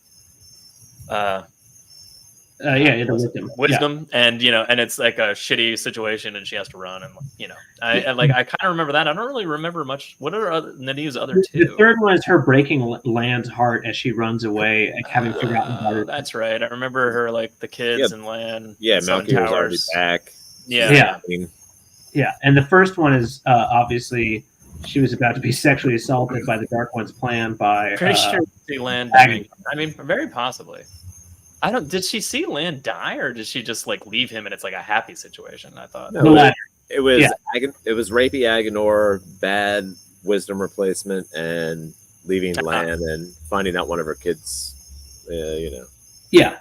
wisdom. And and it's like a shitty situation and she has to run, and I kind of remember that. I don't really remember much. What are Nynaeve's other two? The third one is her breaking Lan's heart as she runs away, like having forgotten about it. That's right. I remember her like the kids and Lan. Yeah, Malky was already back. Yeah. And the first one is obviously she was about to be sexually assaulted by the Dark One's plan by. Pretty sure she Lan dying. I mean, very possibly. I don't. Did she see Lan die, or did she just like leave him and it's like a happy situation? I thought it was rapey Agenor, bad wisdom replacement, and leaving Lan and finding out one of her kids. Yeah.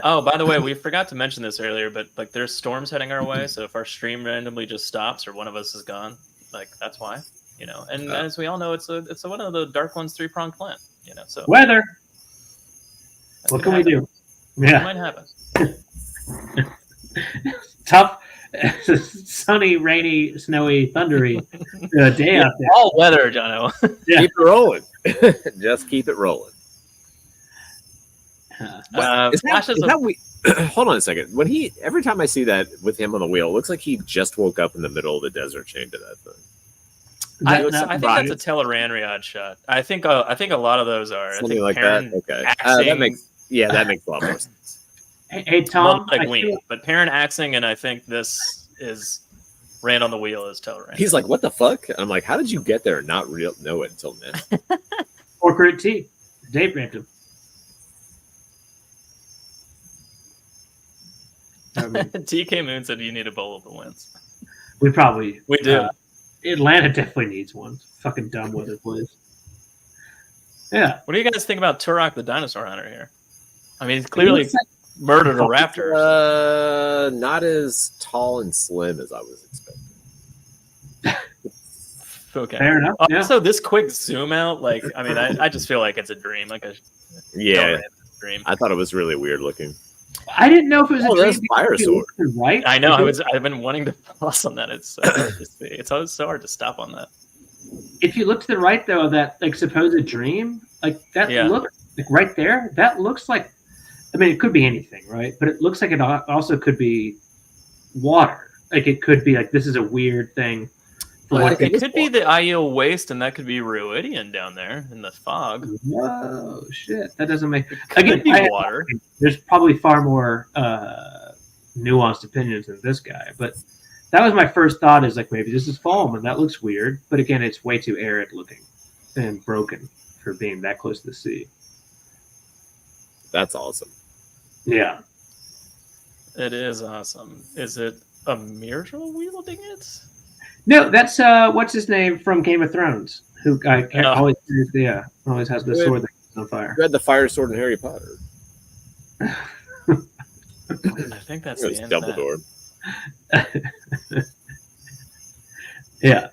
Oh, by the way, we forgot to mention this earlier, but like there's storms heading our way, so if our stream randomly just stops or one of us is gone, like that's why. And as we all know, it's one of the Dark One's 3-pronged plan. So weather. What can we do? Yeah, it might happen. Tough, sunny, rainy, snowy, thundery day out there. All weather, Jono. Yeah. Keep it rolling. Just keep it rolling. Hold on a second. Every time I see that with him on the wheel, it looks like he just woke up in the middle of the desert chained to that thing. I think that's a Tel'aran'rhiod shot. I think a lot of those are something like that. Okay, that makes a lot more sense. Hey Tom, but Perrin axing, and I think this is ran on the wheel as Tel'Ran. He's like, what the fuck? And I'm like, how did you get there and not know it until now? Or Crit T. Dave raped him. I mean, TK Moon said you need a bowl of the wins. we probably do. Atlanta definitely needs one. Fucking dumb weather place. Yeah. What do you guys think about Turok the Dinosaur Hunter here? I mean, he's clearly murdered a raptor. Not as tall and slim as I was expecting. Okay. Fair enough. Yeah. Also, this quick zoom out, like, I mean, I just feel like it's a dream. Like a dream. I thought it was really weird looking. I didn't know if it was a dream. That's fire sword. Right? I know. I've been wanting to pause on that. It's always so hard to stop on that. If you look to the right, though, that like supposed dream, like that look like right there, that looks like. I mean, it could be anything, right? But it looks like it also could be water. Like it could be like this is a weird thing. It could be the Aiel waste, and that could be Ruidian down there in the fog. Whoa, shit! That doesn't make could be water. There's probably far more nuanced opinions than this guy, but that was my first thought. Is like maybe this is foam, and that looks weird. But again, it's way too arid looking and broken for being that close to the sea. That's awesome. Yeah, it is awesome. Is it a Myrtle wielding it? No, that's what's his name from Game of Thrones, who always has the sword that's on fire. You had the fire sword in Harry Potter. I think that's the end Dumbledore. Yeah.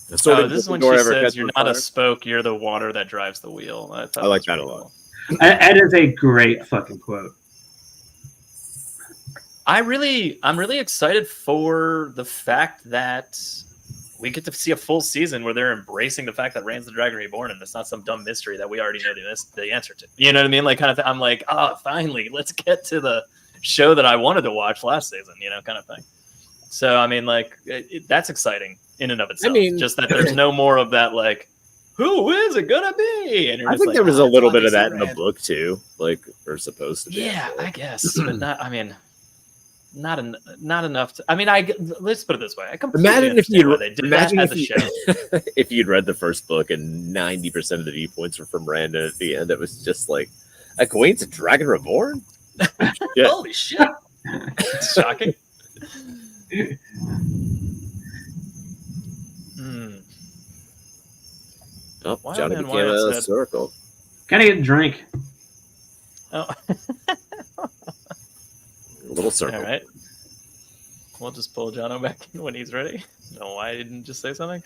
This is when she says, "You're not a spoke; you're the water that drives the wheel." I like that a lot. That is a great fucking quote. I'm really excited for the fact that we get to see a full season where they're embracing the fact that Rand's the Dragon Reborn, and it's not some dumb mystery that we already know the answer to. You know what I mean? Like, kind of. I'm like, finally, let's get to the show that I wanted to watch last season. You know, kind of thing. So, I mean, like, that's exciting in and of itself. I mean, just that there's no more of that, like, who is it gonna be? And I think there was a little bit of that in the book too, like we're supposed to be. Yeah, I guess, but not. I mean, not enough. Let's put it this way. I completely imagine if you show. If you'd read the first book and 90% of the viewpoints were from Rand, and at the end it was just like, Egwene's a Dragon Reborn. Yeah. Holy shit! It's shocking. Oh, Johnny became a circle. Gotta get a drink. Oh. A little circle. All right. We'll just pull Jono back in when he's ready. No, I didn't just say something.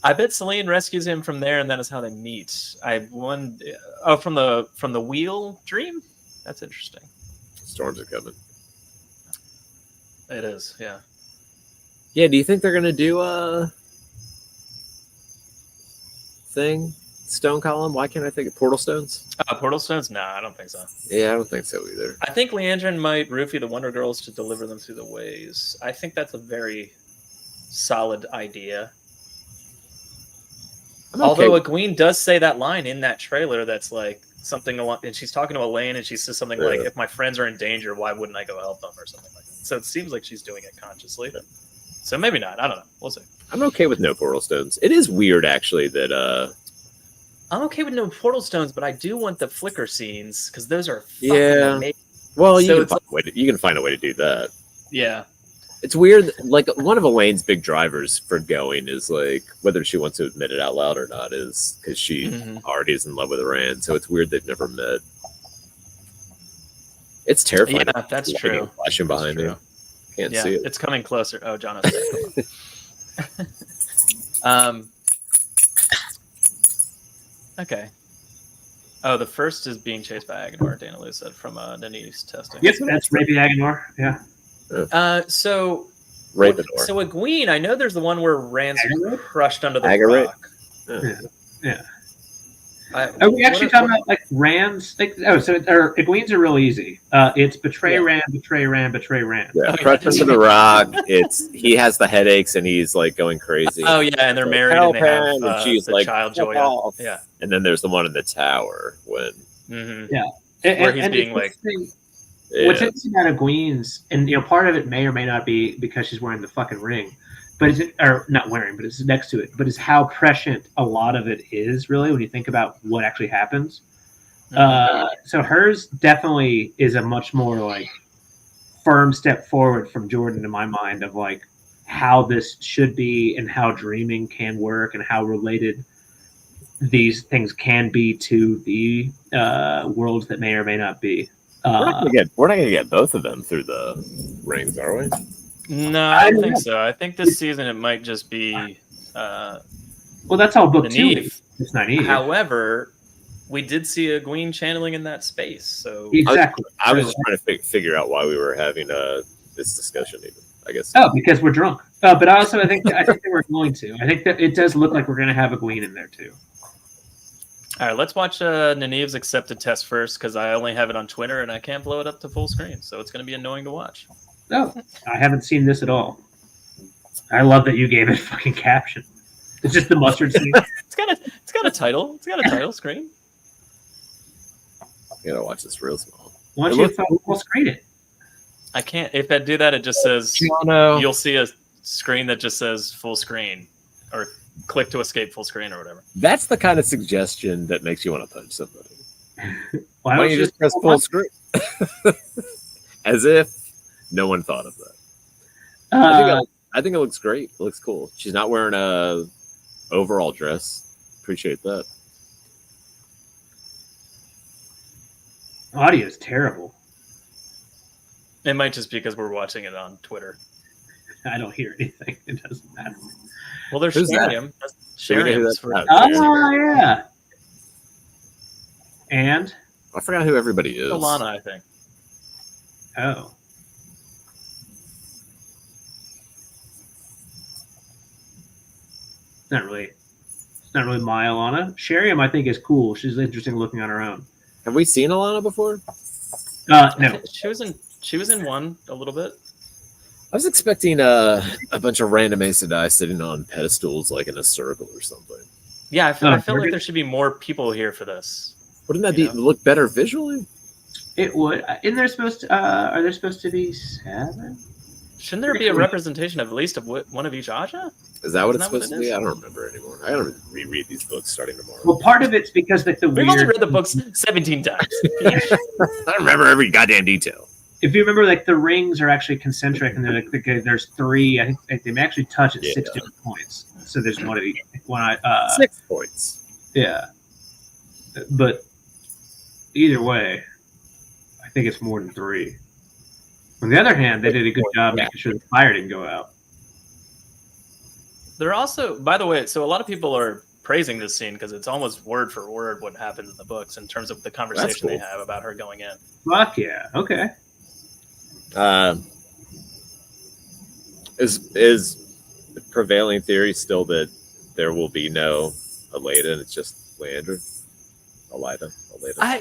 I bet Selene rescues him from there, and that is how they meet. From the wheel dream. That's interesting. Storms are coming. It is, yeah. Yeah, do you think they're gonna do a thing? Stone column? Why can't I think of portal stones? Portal stones? No, I don't think so. Yeah, I don't think so either. I think Leandrin might roofie the Wonder Girls to deliver them through the ways. I think that's a very solid idea. Although Egwene does say that line in that trailer that's like something along, and she's talking to Elaine, and she says something like, "If my friends are in danger, why wouldn't I go help them?" or something like that. So it seems like she's doing it consciously. So maybe not. I don't know. We'll see. I'm okay with no portal stones. It is weird, actually, that I'm okay with no portal stones, but I do want the flicker scenes because those are fucking amazing. Well, you can find a way to do that. Yeah. It's weird. Like, one of Elaine's big drivers for going is like whether she wants to admit it out loud or not is because she already is in love with Rand. So it's weird they've never met. It's terrifying. Yeah, that's true. Flashing behind me. Can't see it. It's coming closer. Oh, Jono. Okay. Oh, the first is being chased by Agenor, Dana Lou said from Denise testing. Yes, that's maybe Agenor. Yeah. So Ravenor. So Egwene, I know there's the one where Rand's crushed under the rock. Yeah. Are we actually talking about like Rand's? Egwene's are real easy. It's betray Rand, betray Rand, betray Rand. Yeah, crushed under the rock. He has the headaches and he's like going crazy. Oh yeah, and they're married and they have and she's the like child Joy. Yeah. And then there's the one in the tower when yeah, where he's being like What's interesting about Egwene's, and part of it may or may not be because she's wearing the fucking ring, but or not wearing, but it's next to it. But is how prescient a lot of it is really when you think about what actually happens. So hers definitely is a much more like firm step forward from Jordan in my mind of like how this should be and how dreaming can work and how related these things can be to the worlds that may or may not be. We're not gonna get both of them through the rings, are we? No, I don't think so. I think this season it might just be. Well, that's all book two. It's Nynaeve. However, we did see a Egwene channeling in that space, so exactly. I was just trying to figure out why we were having this discussion. Even I guess. Oh, because we're drunk. But also, I think that we're going to. I think that it does look like we're going to have Egwene in there too. All right, let's watch Nynaeve's accepted test first because I only have it on Twitter and I can't blow it up to full screen, so it's going to be annoying to watch. Oh, I haven't seen this at all. I love that you gave it fucking caption. It's just the mustard scene. It's got a title. It's got a title screen. You gotta watch this real small. Why don't you full screen it? I can't. If I do that, it just says Jono. You'll see a screen that just says full screen, or click to escape full screen, or whatever. That's the kind of suggestion that makes you want to punch somebody. Why don't you just press full screen? As if no one thought of that. I think it looks great. It looks cool. She's not wearing a overall dress. Appreciate that. Audio is terrible. It might just be because we're watching it on Twitter. I don't hear anything. It doesn't matter. Well, they're Who's sharing that? him. Sharing him. Oh, yeah. And? I forgot who everybody is. Alana, I think. Oh. It's not really my Alana. Shariam, I think, is cool. She's interesting looking on her own. Have we seen Alana before? No. She was in one a little bit. I was expecting a bunch of random Aes Sedai sitting on pedestals like in a circle or something. Yeah, I feel like there should be more people here for this. Wouldn't that look better visually? It would. Isn't there supposed to? Are there supposed to be 7? Shouldn't there be a representation of at least of one of each Aja? Is that what it's supposed to be? I don't remember anymore. I gotta reread these books starting tomorrow. Well, part of it's because like We've only read the books 17 times. I don't remember every goddamn detail. If you remember, like the rings are actually concentric, and they're like there's 3. I think they may actually touch at 6 different points. So there's one of each. 6 points. Yeah, but either way, I think it's more than 3. On the other hand, they did a good job making sure the fire didn't go out. They're also, by the way, so a lot of people are praising this scene because it's almost word for word what happens in the books in terms of the conversation they have about her going in. Fuck yeah! Okay. Is the prevailing theory still that there will be no Aleida and it's just Leandra? Aleida.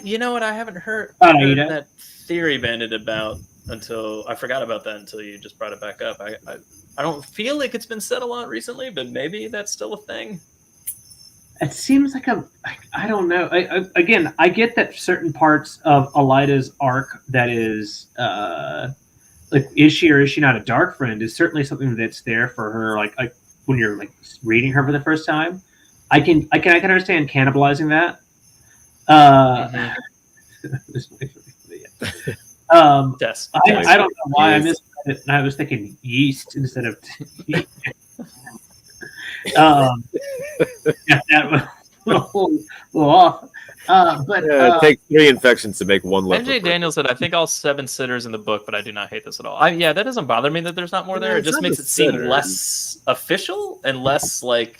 You know what? I haven't heard Aleida. that theory bandied about until I forgot about that until you just brought it back up. I don't feel like it's been said a lot recently, but maybe that's still a thing. It seems like I don't know. I get that certain parts of Aleida's arc that is like is she or is she not a dark friend is certainly something that's there for her. Like when you're like reading her for the first time, I can understand cannibalizing that. Yes. I don't know why I missed it. I was thinking yeast instead of tea. That was a little off. But it takes 3 infections to make one leper. MJ Daniels said, I think all 7 sitters in the book, but I do not hate this at all. That doesn't bother me that there's not more there. It just makes it seem less official and less like,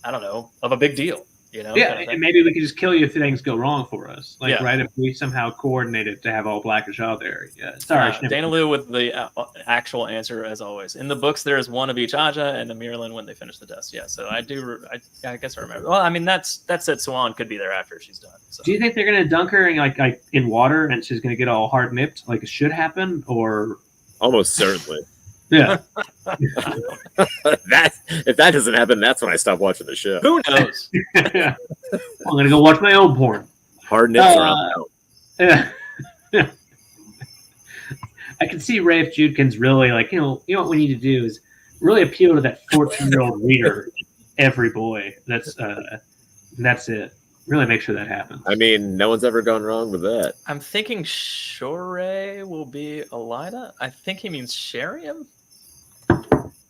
I don't know, of a big deal. Yeah, and maybe we could just kill you if things go wrong for us. Right, if we somehow coordinated to have all Black and Shaw there. Yeah, sorry. Dana Lou with the actual answer, as always. In the books, there is one of each Aja and a Mirlin when they finish the test. Yeah, so I guess I remember. Well, I mean, that said Swan could be there after she's done. So. Do you think they're going to dunk her in, in water and she's going to get all hard nipped like it should happen? Or almost certainly. Yeah. If that doesn't happen, that's when I stop watching the show. Who knows? I'm gonna go watch my own porn. Hard nips around. Yeah. I can see Rafe Judkins really like, you know what we need to do is really appeal to that 14-year-old reader, every boy. That's it. Really make sure that happens. I mean, no one's ever gone wrong with that. I'm thinking Shorey will be Elida. I think he means Sheriam.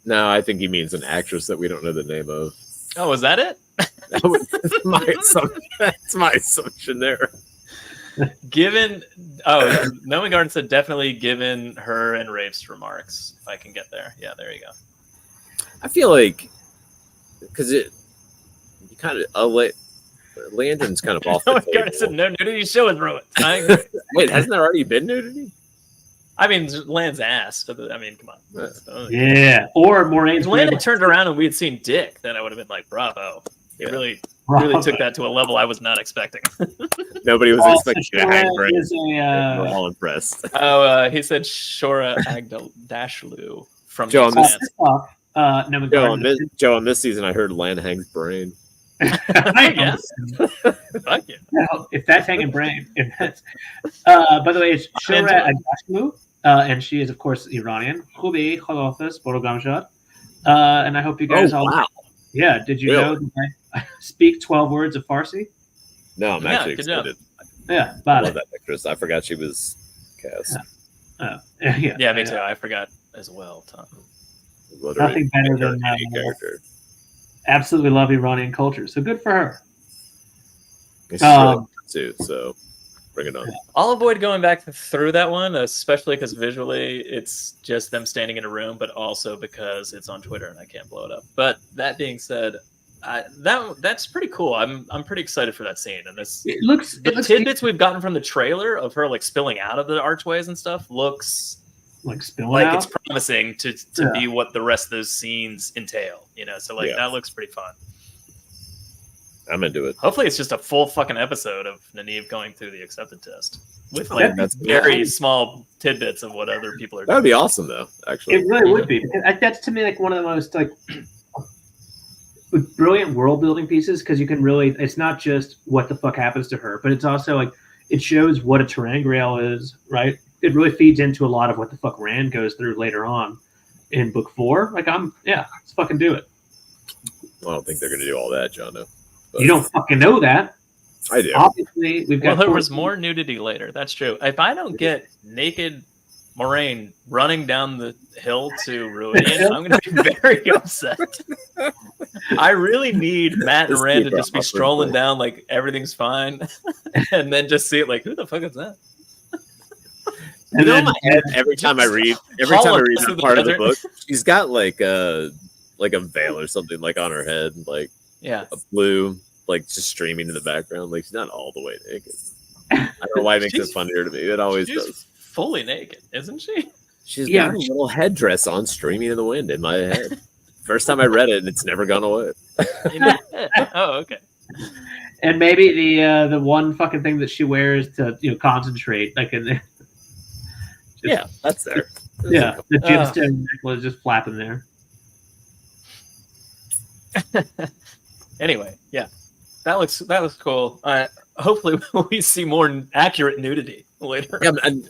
No, I think he means an actress that we don't know the name of. Oh, is that it? That's my assumption there. Noah Garden said definitely given her and Rafe's remarks. If I can get there. Yeah, there you go. I feel like because you kind of Landon's kind of off the table. Garden said no nudity show is ruined. Wait, hasn't there already been nudity? I mean, Land's ass. I mean, come on. Yeah. Or Moraine's. If Land had turned around and we had seen Dick, then I would have been like, bravo. He really took that to a level I was not expecting. Nobody was expecting to hang brain. We're all impressed. Oh, he said Shora Agdashlu from Joe, Joe, on this season, I heard Land hangs brain. Yeah. Fuck yeah. No, if that's hanging brain. If that's, by the way, it's Shora Agdashlu, and she is, of course, Iranian. Khubi Khalafis Borogamshad. And I hope you guys all. Wow. Yeah, did you know that I speak 12 words of Farsi? No, I'm actually excited. Yeah, I love that actress. I forgot she was cast. Yeah, me too. I forgot as well, Tom. Nothing better than character. Absolutely love Iranian culture, so good for her. Too, so bring it on. I'll avoid going back through that one, especially because visually it's just them standing in a room, but also because it's on Twitter and I can't blow it up. But that being said, that's pretty cool. I'm pretty excited for that scene, and the tidbits we've gotten from the trailer of her like spilling out of the archways and stuff looks like spilling out. It's promising to be what the rest of those scenes entail. So that looks pretty fun. I'm into it. Hopefully, it's just a full fucking episode of Nynaeve going through the accepted test with very small tidbits of what other people are doing. That'd be awesome, though. Actually, it really would be. That's to me like one of the most brilliant world building pieces because you can really. It's not just what the fuck happens to her, but it's also like it shows what a ter'angreal is, right? It really feeds into a lot of what the fuck Rand goes through later on in book 4. Let's fucking do it. I don't think they're gonna do all that, Jono. You don't fucking know that. I do. Obviously, we've got. Well, there was more nudity later. That's true. If I don't get naked Moraine running down the hill to Ruinian, I'm going to be very upset. I really need Matt and Rand to just be strolling down like everything's fine, and then just see it like, who the fuck is that? In my head, every time I read that part of the book, she's got like a veil or something like on her head, like. Yeah, a blue, like just streaming in the background. Like she's not all the way naked. I don't know why it makes it funnier to me. It always does. Fully naked, isn't she? She's got a little headdress on, streaming in the wind in my head. First time I read it, and it's never gone away. Oh, okay. And maybe the one fucking thing that she wears to concentrate, like in there. Yeah, that's there. Yeah, the gemstone necklace just flapping there. Anyway, yeah, that looks cool. Hopefully, we see more accurate nudity later. Yeah, and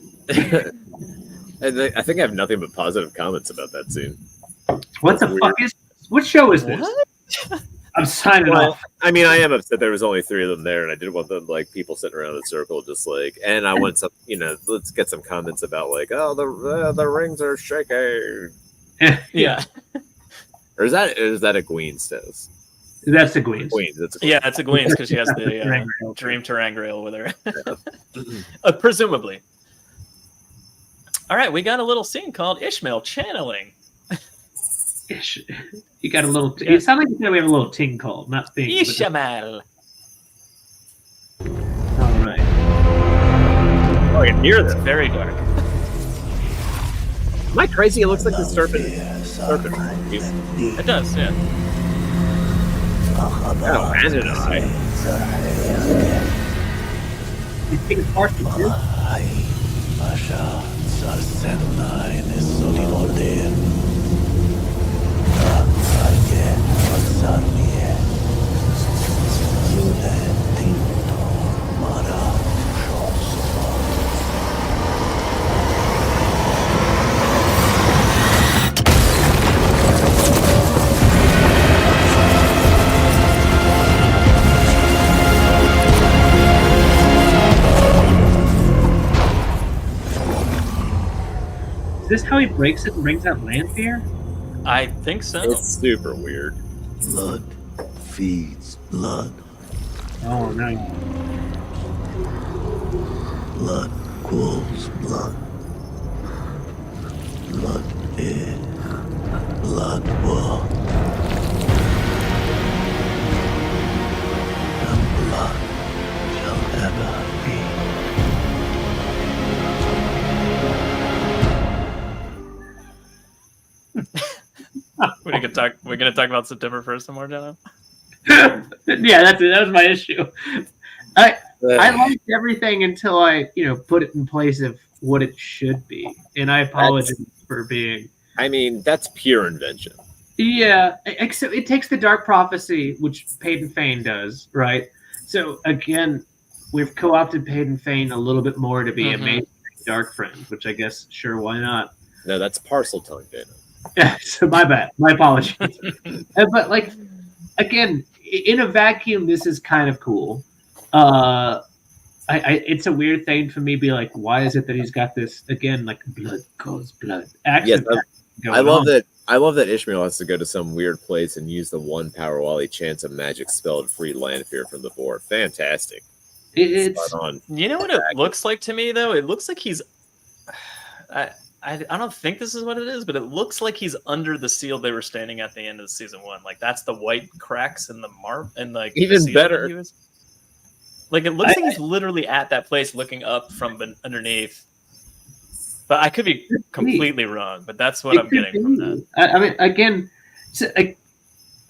I think I have nothing but positive comments about that scene. What the fuck is? What show is this? What? I'm signing off. I mean, I am upset there was only 3 of them there, and I did want them like people sitting around the circle, just like. And I want some, let's get some comments about like, oh, the rings are shaking. Yeah. Or is that a Gween Stos? That's a Gween. Yeah, that's a Gween because she has the dream ter'angreal with her. Presumably. All right, we got a little scene called Ishmael channeling. You got a little. It sounds like we have a little ting called, not thing. Ishmael. All right. Oh, I can hear this. Very dark. Am I crazy? It looks like the serpent. It does, yeah. Oh, and an eye. You think it's hard to do? this how he breaks it and brings out Lanfear? I think so. It's super weird. Blood feeds blood. Oh no. Blood cools blood. Blood is blood will. And blood shall ever be. We're gonna talk about September 1st some more, Jono? Yeah, that was my issue. I liked everything until I, put it in place of what it should be, and I apologize for being. I mean, that's pure invention. Yeah, except it takes the Dark Prophecy, which Peyton Fane does, right? So again, we've co-opted Peyton Fane a little bit more to be a mainstream Dark Friend, which I guess, sure, why not? No, that's parcel tongue, Dana. Yeah, so my bad. My apologies. But like, again, in a vacuum, this is kind of cool. It's a weird thing for me to be like, why is it that he's got this again, like blood causes blood? Yes, I love that. I love that Ishmael has to go to some weird place and use the one power while he chants a magic spell to free Lanfear from the board. Fantastic. It's on. You know what it looks like to me, though? It looks like he's. I don't think this is what it is, but it looks like he's under the seal they were standing at the end of season 1. Like that's the white cracks in the and like even better. Like it looks like he's literally at that place looking up from underneath. But I could be completely wrong. But that's what I'm getting from that. I mean, again,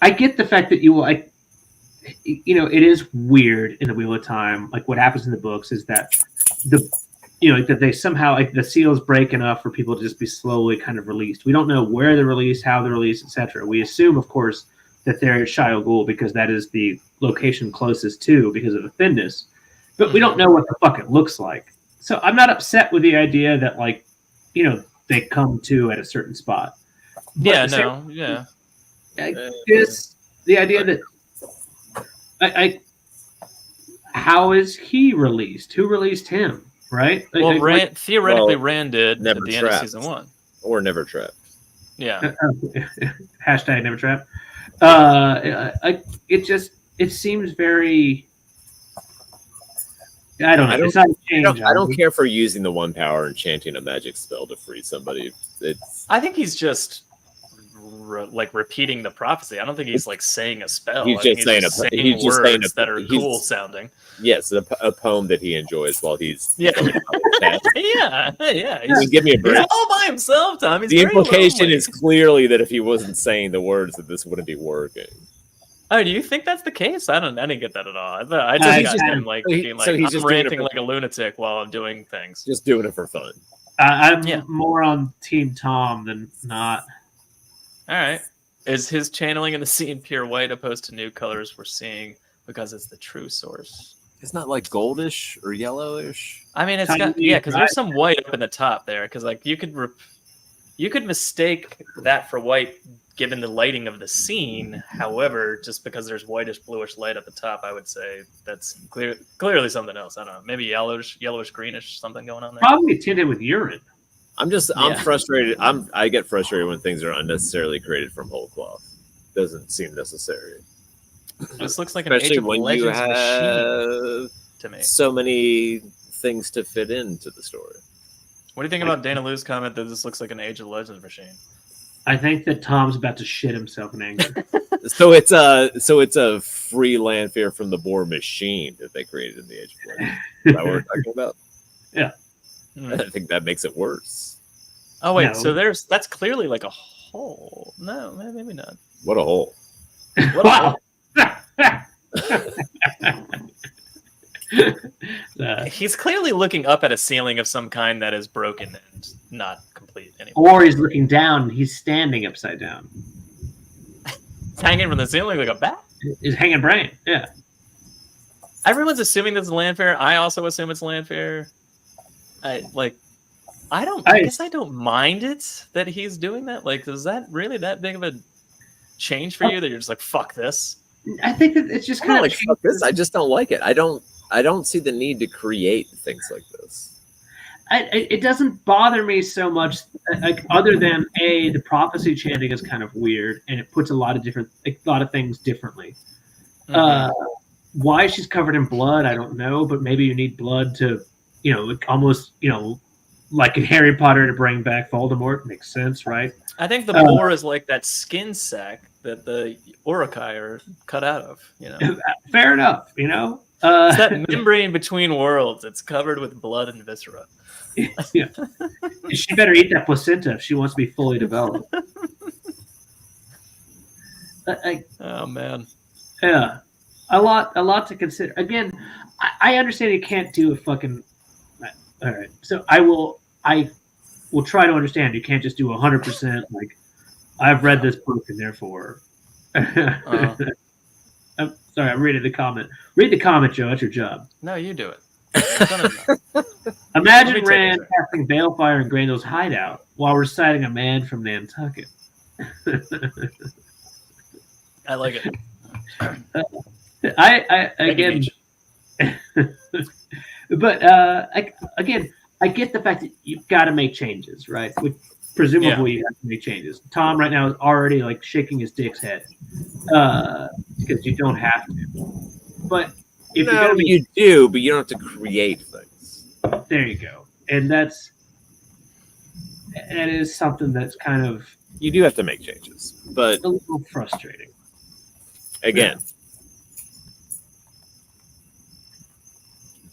I get the fact that it is weird in the Wheel of Time. Like what happens in the books is that that they somehow the seals break enough for people to just be slowly kind of released. We don't know where they're released, how they're released, etc. We assume, of course, that they're at Shia Ghul because that is the location closest to because of the thinness. But we don't know what the fuck it looks like. So I'm not upset with the idea that they come to at a certain spot. But the idea that how is he released? Who released him? Right? Well, theoretically, Rand did at the end of season 1. Or never trapped. Yeah. Hashtag never trapped. It seems very. I don't know. I don't care for using the one power and chanting a magic spell to free somebody. I think he's just repeating the prophecy. I don't think he's saying a spell. He's just saying words that are cool sounding. Yes, a poem that he enjoys while he's yeah. Give me a break. He's all by himself, Tom. He's the implication is clearly that if he wasn't saying the words, that this wouldn't be working. Oh, do you think that's the case? I didn't get that at all. I just got him being I'm ranting like a lunatic while I'm doing things. Just doing it for fun. I'm more on Team Tom than not. All right. Is his channeling in the scene pure white opposed to new colors we're seeing because it's the true source? It's not like goldish or yellowish. I mean, it's got because there's some white up in the top there. Because you could mistake that for white given the lighting of the scene. However, just because there's whitish bluish light at the top, I would say that's clearly something else. I don't know, maybe yellowish greenish, something going on there. Probably tinted with urine. I'm frustrated. I get frustrated when things are unnecessarily created from whole cloth. Doesn't seem necessary. This looks like especially an Age of when Legends you have machine to me. So many things to fit into the story. What do you think about Dana Lou's comment that this looks like an Age of Legends machine? I think that Tom's about to shit himself in anger. So it's a free Lanfear from the board machine that they created in the Age of Legends. Is that what we're talking about? Yeah. I think that makes it worse. Oh wait, so that's clearly like a hole. No, maybe not. What a hole! What a hole. He's clearly looking up at a ceiling of some kind that is broken and not complete anymore. Or he's looking down. He's standing upside down. It's hanging from the ceiling like a bat. He's hanging brain. Yeah. Everyone's assuming this is Lanfear. I also assume it's Lanfear. I guess I don't mind it that he's doing that. Like, is that really that big of a change for you that you're just like, fuck this? I think that it's just kind of like fuck this. I just don't like it. I don't see the need to create things like this. it doesn't bother me so much, like other than the prophecy chanting is kind of weird and it puts a lot of things differently. Why she's covered in blood, I don't know, but maybe you need blood to, almost, like in Harry Potter to bring back Voldemort. Makes sense, right? I think the boar is like that skin sack that the Urukai are cut out of. Fair enough. It's that membrane between worlds. It's covered with blood and viscera. Yeah. She better eat that placenta if she wants to be fully developed. Oh man. Yeah. A lot to consider. Again, I understand you can't do a fucking. All right, so I will try to understand. You can't just do 100%. Like, I've read this book and therefore. I'm sorry, I'm reading the comment. Read the comment, Joe. It's your job. No, you do it. Imagine Rand casting balefire in Grandel's hideout while reciting a man from Nantucket. I like it. I again, but again, I get the fact that you've got to make changes, right? Presumably, you have to make changes. Tom right now is already like shaking his dick's head because you don't have to. But if you're gonna you do, but you don't have to create things. There you go, and that is something that's kind of you do have to make changes, but a little frustrating. Again. Yeah.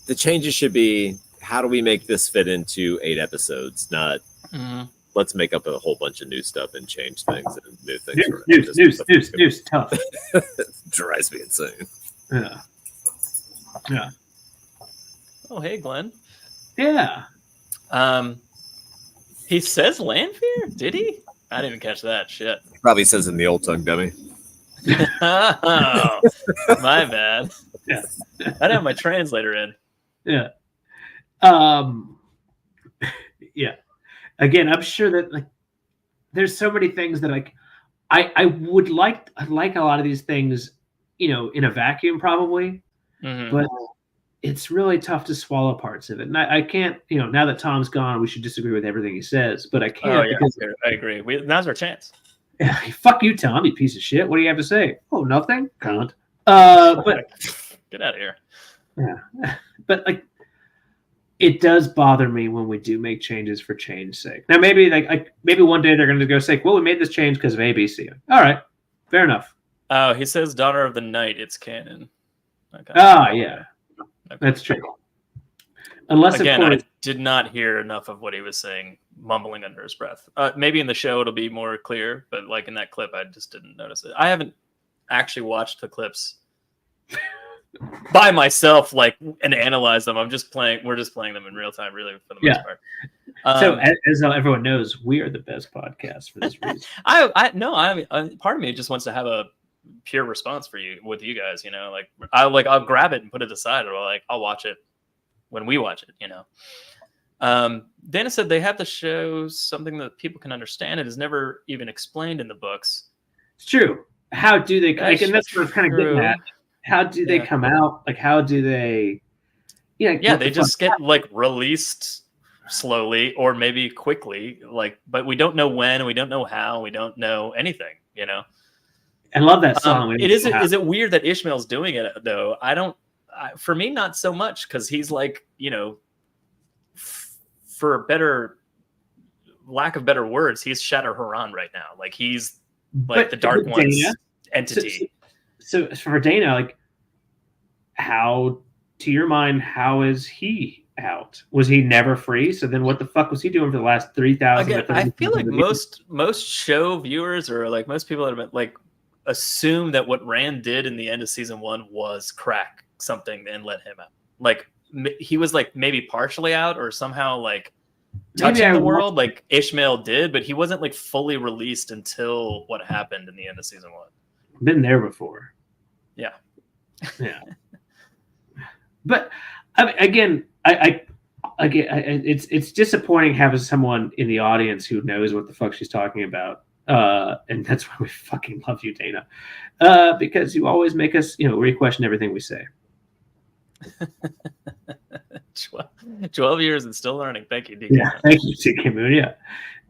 The changes should be, how do we make this fit into 8 episodes? Not let's make up a whole bunch of new stuff and change things and move things. News, tough. It drives me insane. Yeah. Oh, hey, Glenn. Yeah. He says Lanfear? Did he? I didn't catch that shit. He probably says in the old tongue, dummy. Oh, my bad. Yeah. I didn't have my translator in. Yeah. Yeah. Again, I'm sure that like there's so many things that like I would like a lot of these things, in a vacuum probably, but it's really tough to swallow parts of it. And I can't, now that Tom's gone, we should disagree with everything he says, but I can't because I agree. Now's our chance. Fuck you, Tom, you piece of shit. What do you have to say? Oh, nothing? Can't. But get out of here. Yeah. But like it does bother me when we do make changes for change's sake. Now maybe maybe one day they're gonna go say, well, we made this change because of ABC. All right. Fair enough. Oh, he says Daughter of the Night, it's canon. Okay. Yeah. Okay. That's true. Unless again, I did not hear enough of what he was saying, mumbling under his breath. Maybe in the show it'll be more clear, but like in that clip, I just didn't notice it. I haven't actually watched the clips by myself, and analyze them. We're just playing them in real time, really, for the most part. So as everyone knows, we are the best podcast for this reason. Part of me just wants to have a pure response with you guys. I'll grab it and put it aside, or I'll watch it when we watch it. Dana said they have to show something that people can understand. It is never even explained in the books. It's true. How do they? And that's what I'm kind of getting at. How do they come out? How do they? They just get released slowly or maybe quickly. But we don't know when. We don't know how. We don't know anything. I love that song. Is it weird that Ishmael's doing it though? For me, not so much, because he's for lack of better words, he's Shatter Haran right now. He's the Dark One's entity. So for Dana, how, to your mind, how is he out? Was he never free? So then what the fuck was he doing for the last 3,000? Again, I feel like most show viewers or most people that have been assume that what Rand did in the end of season 1 was crack something and let him out. He was maybe partially out or somehow touching the world like Ishmael did, but he wasn't fully released until what happened in the end of season 1. Been there before. Yeah. But again, it's disappointing having someone in the audience who knows what the fuck she's talking about. And that's why we fucking love you, Dana. Because you always make us, re-question everything we say. 12 years and still learning. Thank you, DK. Yeah, thank you, DK Moon. Yeah.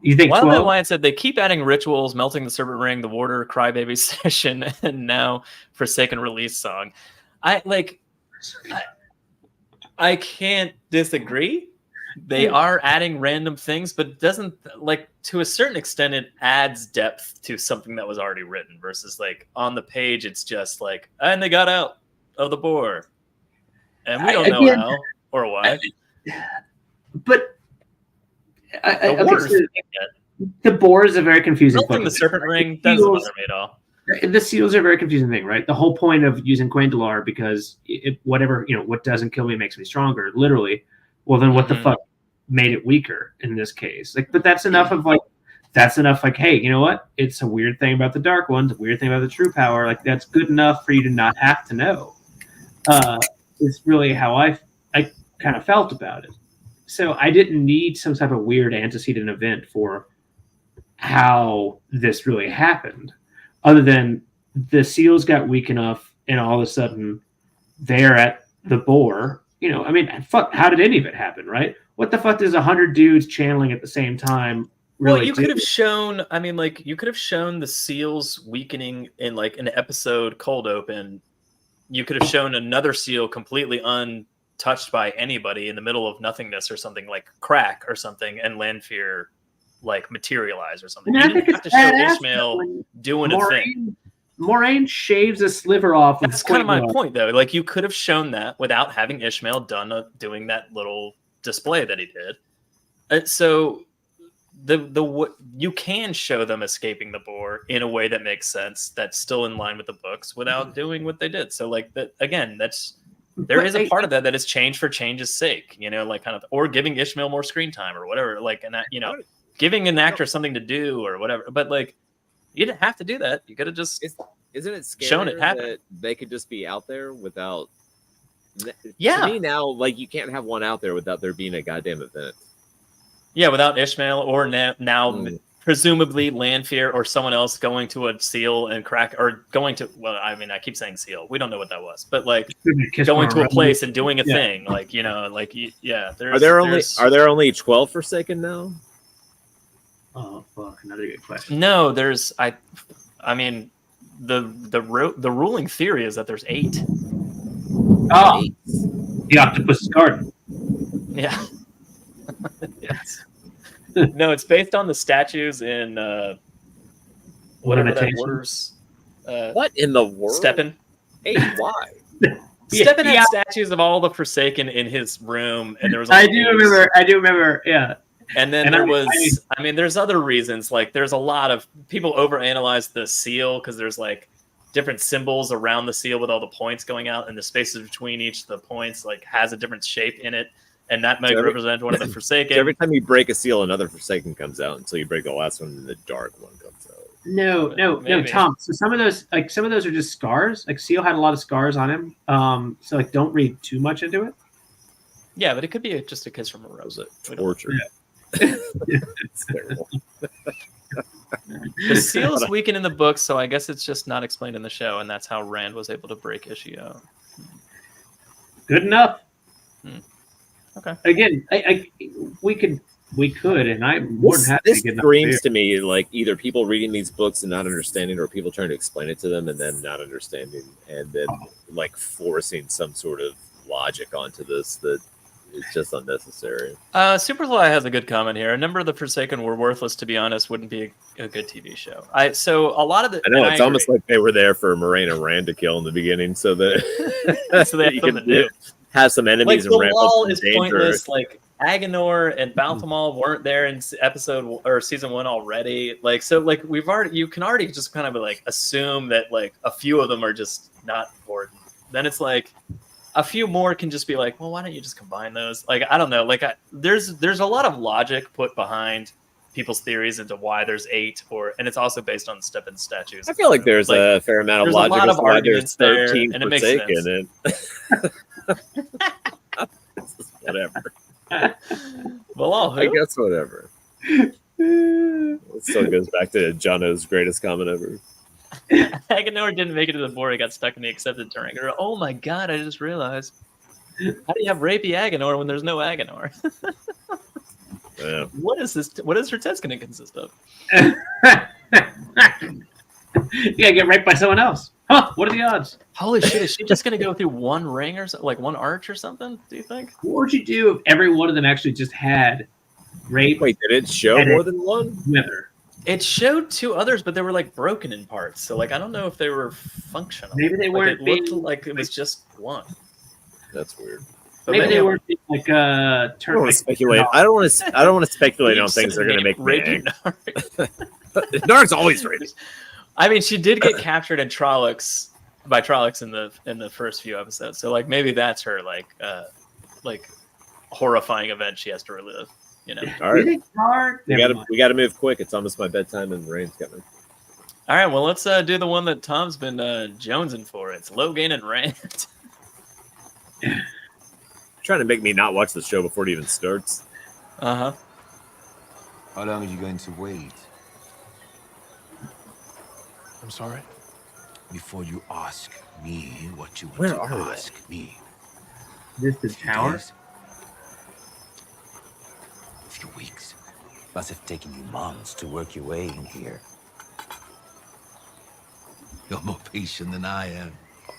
You think Wildman 12? Wyatt said they keep adding rituals, melting the serpent ring, the warder crybaby session, and now Forsaken release song. I can't disagree. They are adding random things, but it doesn't, like, to a certain extent, it adds depth to something that was already written versus, like, on the page, it's just like, and they got out of the boar. And we don't know how or why. But the boar is a very confusing thing. The serpent ring doesn't bother me at all. The seals are a very confusing thing, right? The whole point of using Quendalar, because whatever, what doesn't kill me makes me stronger, literally. Well, then what the fuck made it weaker in this case? Like, but that's enough of like, hey, you know what? It's a weird thing about the dark ones, a weird thing about the true power. Like, that's good enough for you to not have to know. It's really how I kind of felt about it. So I didn't need some type of weird antecedent event for how this really happened, other than the seals got weak enough and all of a sudden they're at the boar. Fuck, how did any of it happen, right? What the fuck does 100 dudes channeling at the same time really Well, you could have shown, you could have shown the seals weakening in, like, an episode cold open. You could have shown another seal completely untouched by anybody in the middle of nothingness or something, like crack or something, and Lanfear, like, materialize or something. You didn't have to show Ishmael doing a thing. Moraine shaves a sliver off. That's kind of my point, though. Like, you could have shown that without having Ishmael doing that little display that he did. So you can show them escaping the boar in a way that makes sense, that's still in line with the books, without doing what they did. So, like, that again, there is a part of that is change for change's sake, like, kind of, or giving Ishmael more screen time or whatever, like, and that, giving an actor something to do or whatever. But, like, you didn't have to do that. You could have just isn't it scary shown it happen. That they could just be out there without? Yeah. To me now, like, you can't have one out there without there being a goddamn event. Yeah, without Ishmael or now presumably Lanfear or someone else going to a seal and crack, or going to, well, I keep saying seal. We don't know what that was, but, like, going to a place and doing a thing, like, yeah. Are there only 12 Forsaken now? Oh fuck! Another good question. No, there's the ruling theory is that there's 8. Oh, the Octopus Garden. Yeah. Yes. No, it's based on the statues in whatever that orders. What in the world? Steppen. Hey, why? Steppen had statues of all the Forsaken in his room, and there was. I do remember. Yeah. And then there's other reasons. Like, there's a lot of people overanalyze the seal because there's, like, different symbols around the seal with all the points going out, and the spaces between each of the points, like, has a different shape in it, and that might represent one of the Forsaken. So every time you break a seal, another Forsaken comes out until you break the last one, and the dark one comes out. No, Tom. So some of those are just scars. Like, seal had a lot of scars on him. So, like, don't read too much into it. Yeah, but it could be just a kiss from a rose. Torture. Yeah. It's terrible. The seal's weaken in the book, so I guess it's just not explained in the show, and that's how Rand was able to break Ishio. Good enough. Okay. Again, we could, and I'm more than happy to get enough. This screams to me like either people reading these books and not understanding, or people trying to explain it to them and then not understanding, and then, like, forcing some sort of logic onto this that is just unnecessary. Superfly has a good comment here. A number of the Forsaken were worthless, to be honest. Wouldn't be a good TV show. So a lot of the. I know it's almost like they were there for Moraine and Rand to kill in the beginning, so that so they have something to do. Have some enemies, like, and ramp up some is danger. Pointless. Like, Agenor and Balthamol weren't there in episode or season 1 already. Like, so, like, you can already just kind of, like, assume that, like, a few of them are just not important. Then it's like a few more can just be like, well, why don't you just combine those? Like, I don't know. Like, there's a lot of logic put behind people's theories into why there's 8, and it's also based on Steppen statues. I feel like there's a fair amount of logic. There's a lot of arguments there, 13 and it makes sense. Whatever. Well, I guess whatever. It still goes back to Jono's greatest comment ever. Agenor didn't make it to the board. He got stuck in the accepted terrain. Oh my god! I just realized. How do you have rapey Agenor when there's no Agenor? Yeah. What is this? What is her test going to consist of? You gotta get raped by someone else. Huh? What are the odds? Holy shit! Is she just going to go through one ring or like one arch or something? Do you think? What would you do if every one of them actually just had rape? Wait, did it show more than one? Winner. It showed 2 others, but they were like broken in parts. So like I don't know if they were functional. Maybe they weren't. It looked like it was just one. That's weird. But Maybe they weren't like I don't want to speculate. I don't want to speculate on things that are going to make me angry. Narg's always rapey. I mean, she did get captured in Trollocs by Trollocs in the first few episodes. So like maybe that's her like horrifying event she has to relive. You know. All right. We gotta move quick. It's almost my bedtime and the rain's coming. All right. Well, let's do the one that Tom's been jonesing for. It's Logan and Rand. Trying to make me not watch the show before it even starts. Uh-huh. How long are you going to wait? I'm sorry? Before you ask me what you want Where to are ask me. This is tower. A few weeks. Must have taken you months to work your way in here. You're more patient than I am.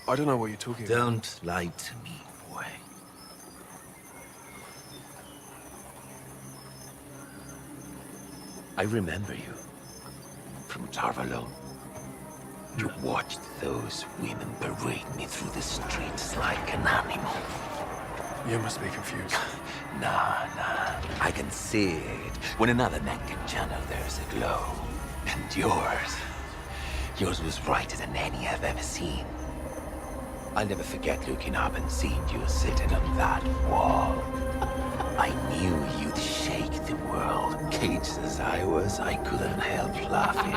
I don't know what you're talking about. Don't lie to me, boy. I remember you from Tarvalon. You watched those women berate me through the streets like an animal. You must be confused. Nah. I can see it. When another man can channel, there's a glow. And yours was brighter than any I've ever seen. I'll never forget looking up and seeing you sitting on that wall. I knew you'd shake the world. Caged as I was, I couldn't help laughing.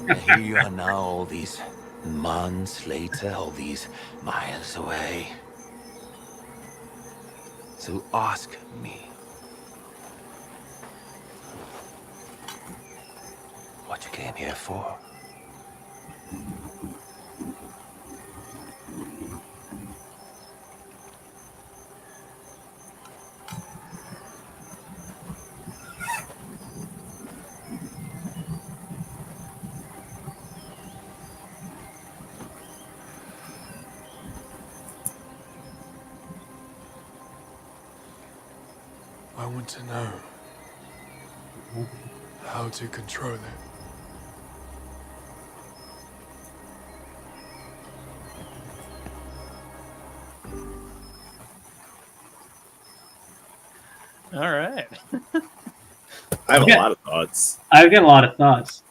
And here you are now, all these months later, all these miles away. So ask me. What you came here for? I want to know how to control it. All right. I have a lot of thoughts. I've got a lot of thoughts.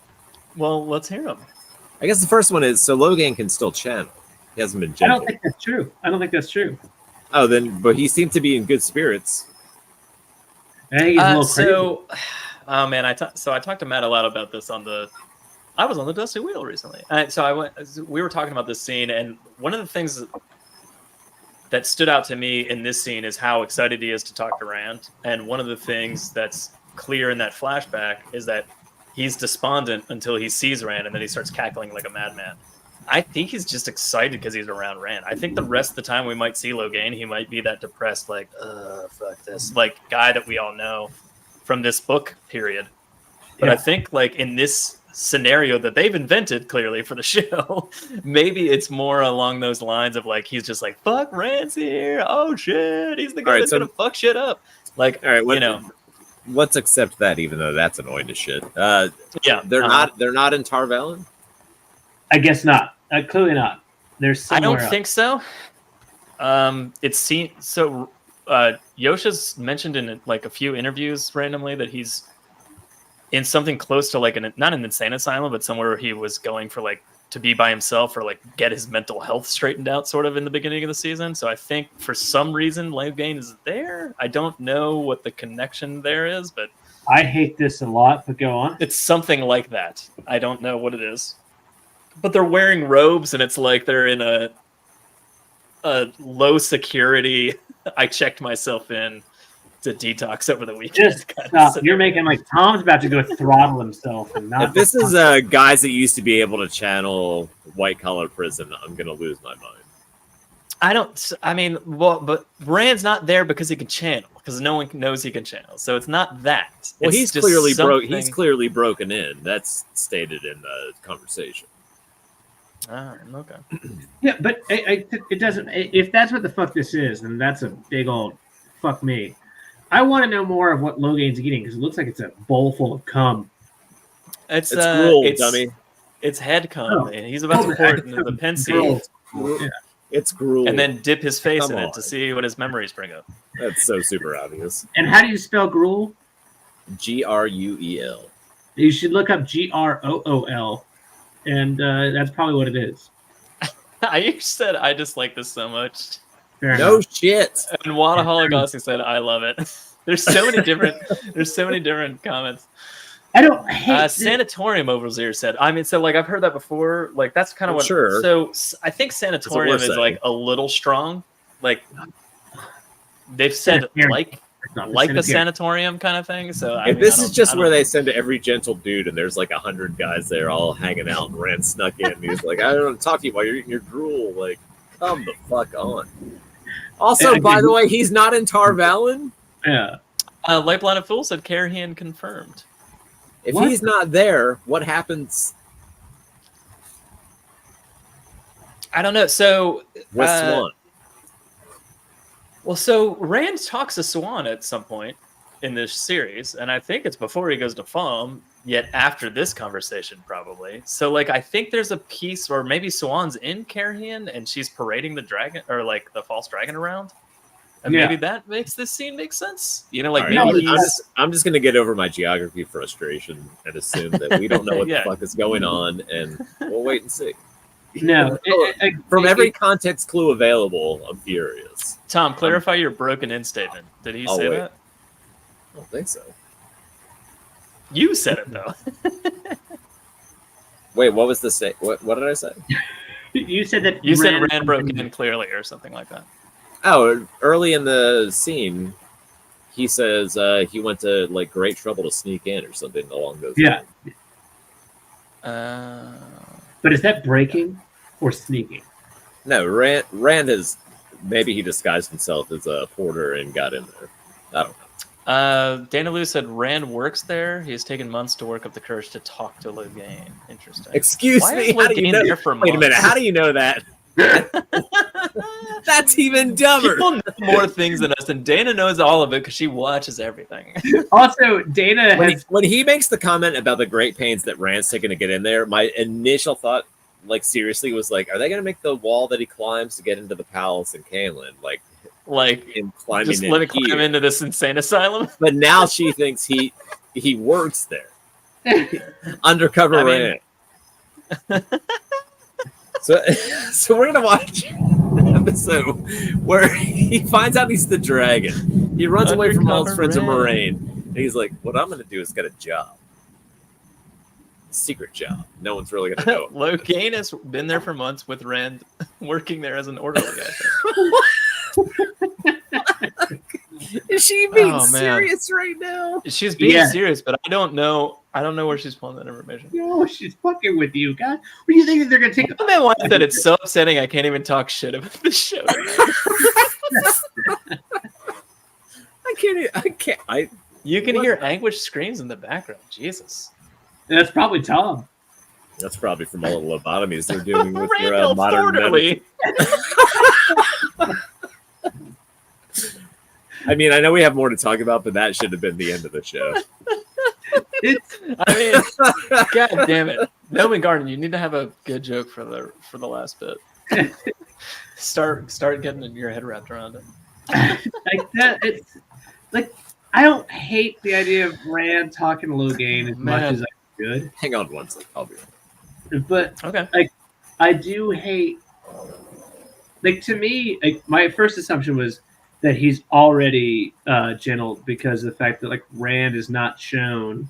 Well, let's hear them. I guess the first one is, so Logan can still channel. He hasn't been I gentle. don't think that's true. Oh, then, but he seemed to be in good spirits. I think he's a little crazy. Oh man, I talked to Matt a lot about this I was on the Dusty Wheel recently. We were talking about this scene, and one of the things that stood out to me in this scene is how excited he is to talk to Rand. And one of the things that's clear in that flashback is that he's despondent until he sees Rand, and then he starts cackling like a madman. I think he's just excited because he's around Rand. I think the rest of the time we might see Logain, he might be that depressed, like, fuck this, like guy that we all know from this book period. But yeah. I think like in this scenario that they've invented clearly for the show, maybe it's more along those lines of like, he's just like, fuck, Rand's here. Oh shit, he's the guy that's gonna fuck shit up. Like, all right, let's accept that, even though that's annoying as shit. Yeah, they're not in Tarvalon. I guess not. Clearly not. There's somewhere I don't think so. It's seen so. Yosha's mentioned in like a few interviews randomly that he's in something close to like not an insane asylum, but somewhere where he was going for like to be by himself or like get his mental health straightened out, sort of in the beginning of the season. So I think for some reason Logain is there. I don't know what the connection there is, but I hate this a lot. But go on. It's something like that. I don't know what it is. But they're wearing robes, and it's like they're in a low security. I checked myself in to detox over the weekend. Just stop. You're making like Tom's about to go throttle himself. And not if this is guys that used to be able to channel white collar prison, I'm gonna lose my mind. I mean, well, but Rand's not there because he can channel, because no one knows he can channel. So it's not that. Well, It's he's just clearly something... He's clearly broken in. That's stated in the conversation. Okay. Yeah, but it doesn't. If that's what the fuck this is, then that's a big old fuck me. I want to know more of what Logain's eating because it looks like it's a bowl full of cum. It's gruel, dummy. It's head cum, and he's about to pour it into the Pensy. Yeah. It's gruel. And then dip his face in on. it to see what his memories bring up. That's so super obvious. And how do you spell gruel? Gruel. You should look up GROOL, and that's probably what it is. I said I dislike this so much. Fair No enough. shit. And Wada Hologossi said I love it. There's so many different comments. I don't hate Sanatorium over here said. I mean, so like I've heard that before. Like that's kind of what. Sure. So I think Sanatorium is saying. like a little strong. Like they've said like a sanatorium kind of thing. So I mean, this is just where they send every gentle dude, and there's like 100 guys there all hanging out, and Rand snuck in. And he's like, I don't want to talk to you while you're eating your gruel. Like, come the fuck on. Also, by the way, he's not in Tar Valon. Yeah. Light Blinded Fool said Carahan confirmed. If he's not there, what happens? I don't know. So with Swan? Well, so Rand talks to Swan at some point in this series, and I think it's before he goes to Falm, yet after this conversation, probably. So, like, I think there's a piece where maybe Swan's in Carahan and she's parading the dragon, or like the false dragon around. And maybe that makes this scene make sense. You know, like maybe I'm just gonna get over my geography frustration and assume that we don't know what the fuck is going on, and we'll wait and see. No, from every context clue available, I'm furious. Tom, clarify your broken in statement. Did he say that? I don't think so. You said it though. Wait, what was the say? What did I say? You said that you said Rand broke in clearly, or something like that. Oh, early in the scene, he says he went to like great trouble to sneak in or something along those lines. But is that breaking or sneaking? No, Rand is maybe he disguised himself as a porter and got in there. I don't know. Dana Lou said Rand works there. He has taken months to work up the courage to talk to Logain. Interesting. Excuse me. How do you know? Wait a minute. How do you know that? That's even dumber. People know more things than us, and Dana knows all of it because she watches everything. Also, Dana when he makes the comment about the great pains that Rand's taking to get in there, my initial thought, like seriously, was like, are they going to make the wall that he climbs to get into the palace in Caelin like him climbing just let me climb into this insane asylum? But now she thinks he works there, undercover Rand. So we're gonna watch an episode where he finds out he's the dragon. He runs away from all his friends in Moraine, and he's like, "What I'm gonna do is get a job, secret job. No one's really gonna know." Logain has been there for months with Rand, working there as an orderly. Is she being serious right now? She's being serious, but I don't know where she's pulling that information. No, she's fucking with you, God. What do you think they're gonna take? My wife said it's so upsetting. I can't even talk shit about the show. I can't. You can hear anguished screams in the background. Jesus. That's probably Tom. That's probably from all the lobotomies they're doing with their modern medicine. I mean, I know we have more to talk about, but that should have been the end of the show. God damn it, Melvin Garden, you need to have a good joke for the last bit. Start getting your head wrapped around it. Like that, it's like I don't hate the idea of Rand talking to Logain as much as I could. Hang on one second, I'll be right. But okay, like I do hate. Like to me, my first assumption was that he's already gentle because of the fact that like Rand is not shown.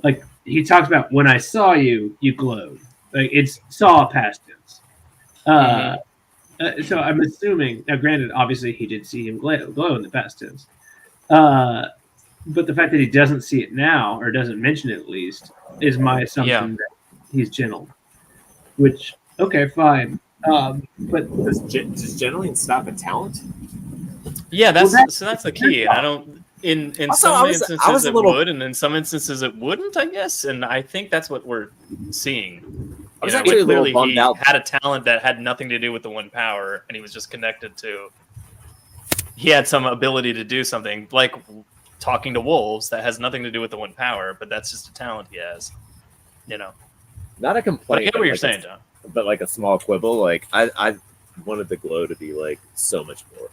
Like he talks about when I saw you, you glowed. Like it's saw past tense. So I'm assuming now. Granted, obviously he did see him glow in the past tense. But the fact that he doesn't see it now or doesn't mention it at least is my assumption that he's gentle. Which okay, fine. But does Geneline stop at talent? Yeah, that's the key. And I don't. In Also, some I was instances a it little- would, and in some instances it wouldn't, I guess. And I think that's what we're seeing. I was actually a little bummed he out. had a talent that had nothing to do with the one power, and he was just connected to. He had some ability to do something like talking to wolves that has nothing to do with the one power, but that's just a talent he has. You know, Not a but I complaint. get what but you're like saying, John. but like a small quibble. Like I wanted the glow to be like so much more.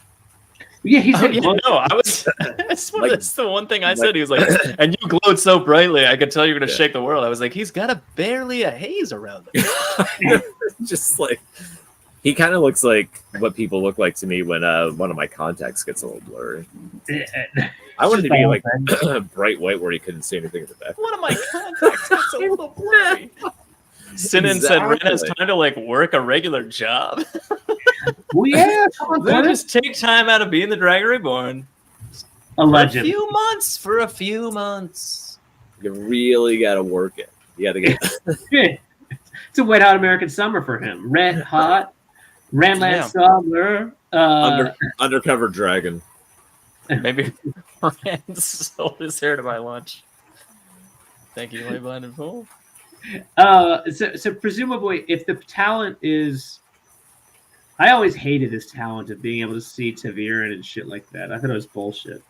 Yeah, he said. No, I was. That's the one thing I said. like- He was like, "And you glowed so brightly, I could tell you're gonna Yeah. shake the world." I was like, "He's got barely a haze around him." Just like he kind of looks like what people look like to me when one of my contacts gets a little blurry. I wanted to be like bright white where you couldn't see anything in the back. One of my contacts gets a little blurry. Sinan said, "Ren has time to like work a regular job." Well, yeah, come on, They Glenn. just take time out of being the Dragon Reborn. A legend. For a few months. You really got to work it. You got to get. It's a wet hot American summer for him. Red hot, Randland summer. Undercover dragon. Maybe Rand sold his hair to buy lunch. Thank you, Lay Blind and Fool. So presumably, if the talent is, I always hated this talent of being able to see Taviran and shit like that. I thought it was bullshit.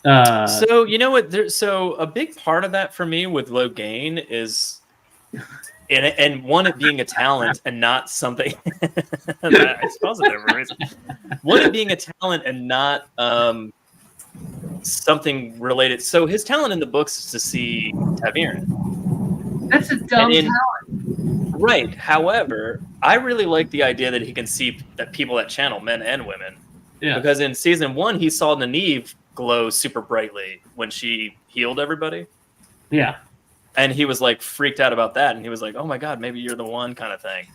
So you know what? So a big part of that for me with Logain is, and one it being a talent and not something. It's positive for a reason. One it being a talent and not something related. So his talent in the books is to see Taviran. That's a dumb talent. Right. However, I really like the idea that he can see that people that channel, men and women. Yeah. Because in season 1, he saw Nynaeve glow super brightly when she healed everybody. Yeah. And he was like freaked out about that. And he was like, oh my God, maybe you're the one kind of thing.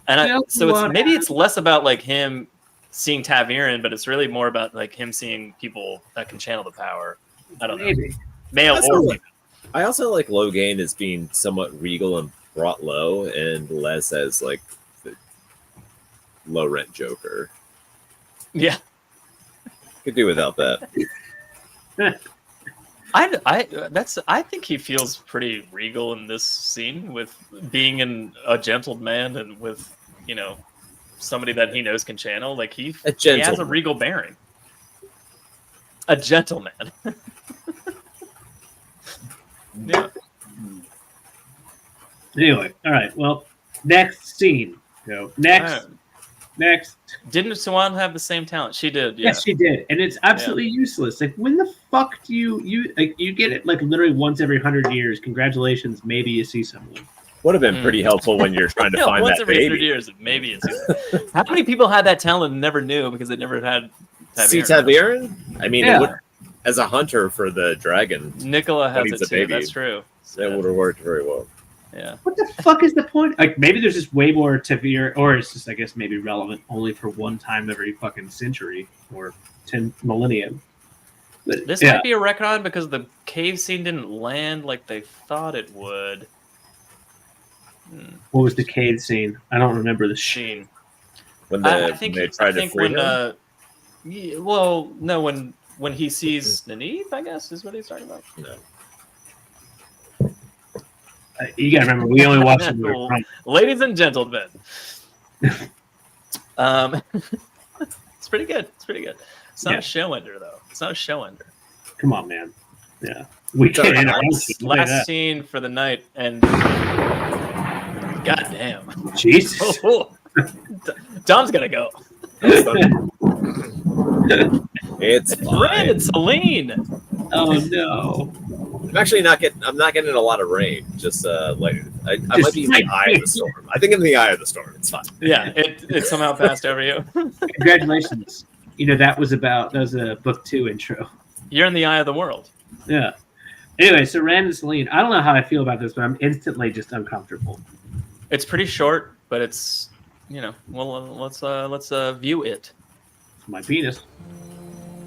And maybe it's less about like him seeing Taviran, but it's really more about like him seeing people that can channel the power. I don't know. Male or female. I also like Logain as being somewhat regal and brought low, and less as like the low rent Joker. Yeah. Could do without that. I think he feels pretty regal in this scene with being a gentleman and with, you know, somebody that he knows can channel. Like he has a regal bearing. A gentleman. Yeah. Anyway, all right. Well, next scene. Go next. Next. Didn't Swan have the same talent? She did. Yeah. Yes, she did, and it's absolutely useless. Like, when the fuck do you get it? Like literally once every 100 years. Congratulations, maybe you see someone. Would have been pretty helpful when you're trying to find once that every baby. 100 years, maybe it's. How many people had that talent and never knew because they never had Taviran? See Taviran? I mean, it would, as a hunter for the dragon, Nicola has needs it a too. baby. That's true. That would have worked very well. Yeah. What the fuck is the point? Like, maybe there's just way more Taviran, or it's just, I guess, maybe relevant only for one time every fucking century or 10 millennium. But, This might be a retcon because the cave scene didn't land like they thought it would. What was the cave scene? I don't remember the scene. When I think they tried to free him? well, no, when he sees Nynaeve, I guess is what he's talking about. No. You gotta remember, we only watched it. Ladies and gentlemen, it's pretty good. It's pretty good. It's not a show ender though. It's not a show ender. Come on, man. Yeah, we So can't. last scene for the night, and goddamn, Jesus, Dom's gonna go. It's Ren and Celine. Oh no. I'm actually not getting a lot of rain. Just later. I might be in the eye of the storm. I think in the eye of the storm. It's fine. Yeah, it somehow passed over you. Congratulations. You know, that was a book 2 intro. You're in the eye of the world. Yeah. Anyway, so Rand and Celine. I don't know how I feel about this, but I'm instantly just uncomfortable. It's pretty short, but it's, you know, well, let's view it. It's my penis.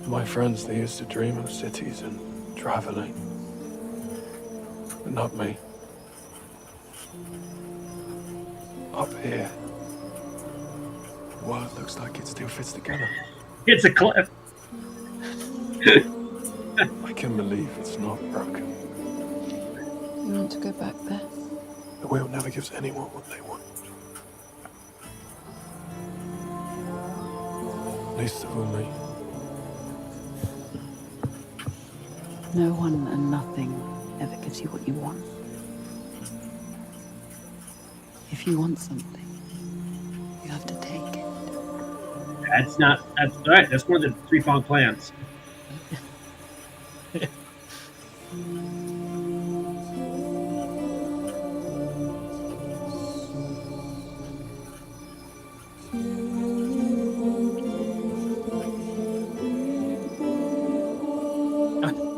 My friends, they used to dream of cities and traveling. But not me. Up here, The world looks like it still fits together. It's a cliff. I can believe it's not broken. You want to go back there? The wheel never gives anyone what they want. Least of all me. No one and nothing ever gives you what you want. If you want something, you have to take it. That's right. That's one of the three-pronged plans.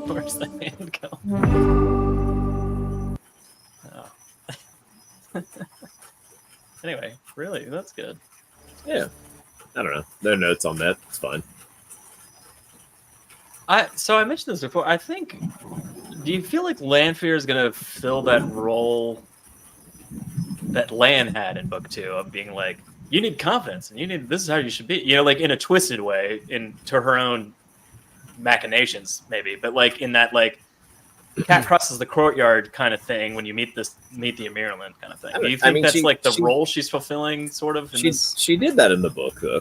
Where's the hand go? Oh. Anyway, really, that's good. Yeah. I don't know. No notes on that. It's fine. So I mentioned this before. I think. Do you feel like Lanfear is going to fill that role that Lan had in book 2 of being like, you need confidence and this is how you should be, like in a twisted way, to her own machinations maybe, but like in that like cat crosses the courtyard kind of thing when you meet the Amirland kind of thing. Do you think that's the role she's fulfilling sort of? She did that in the book though.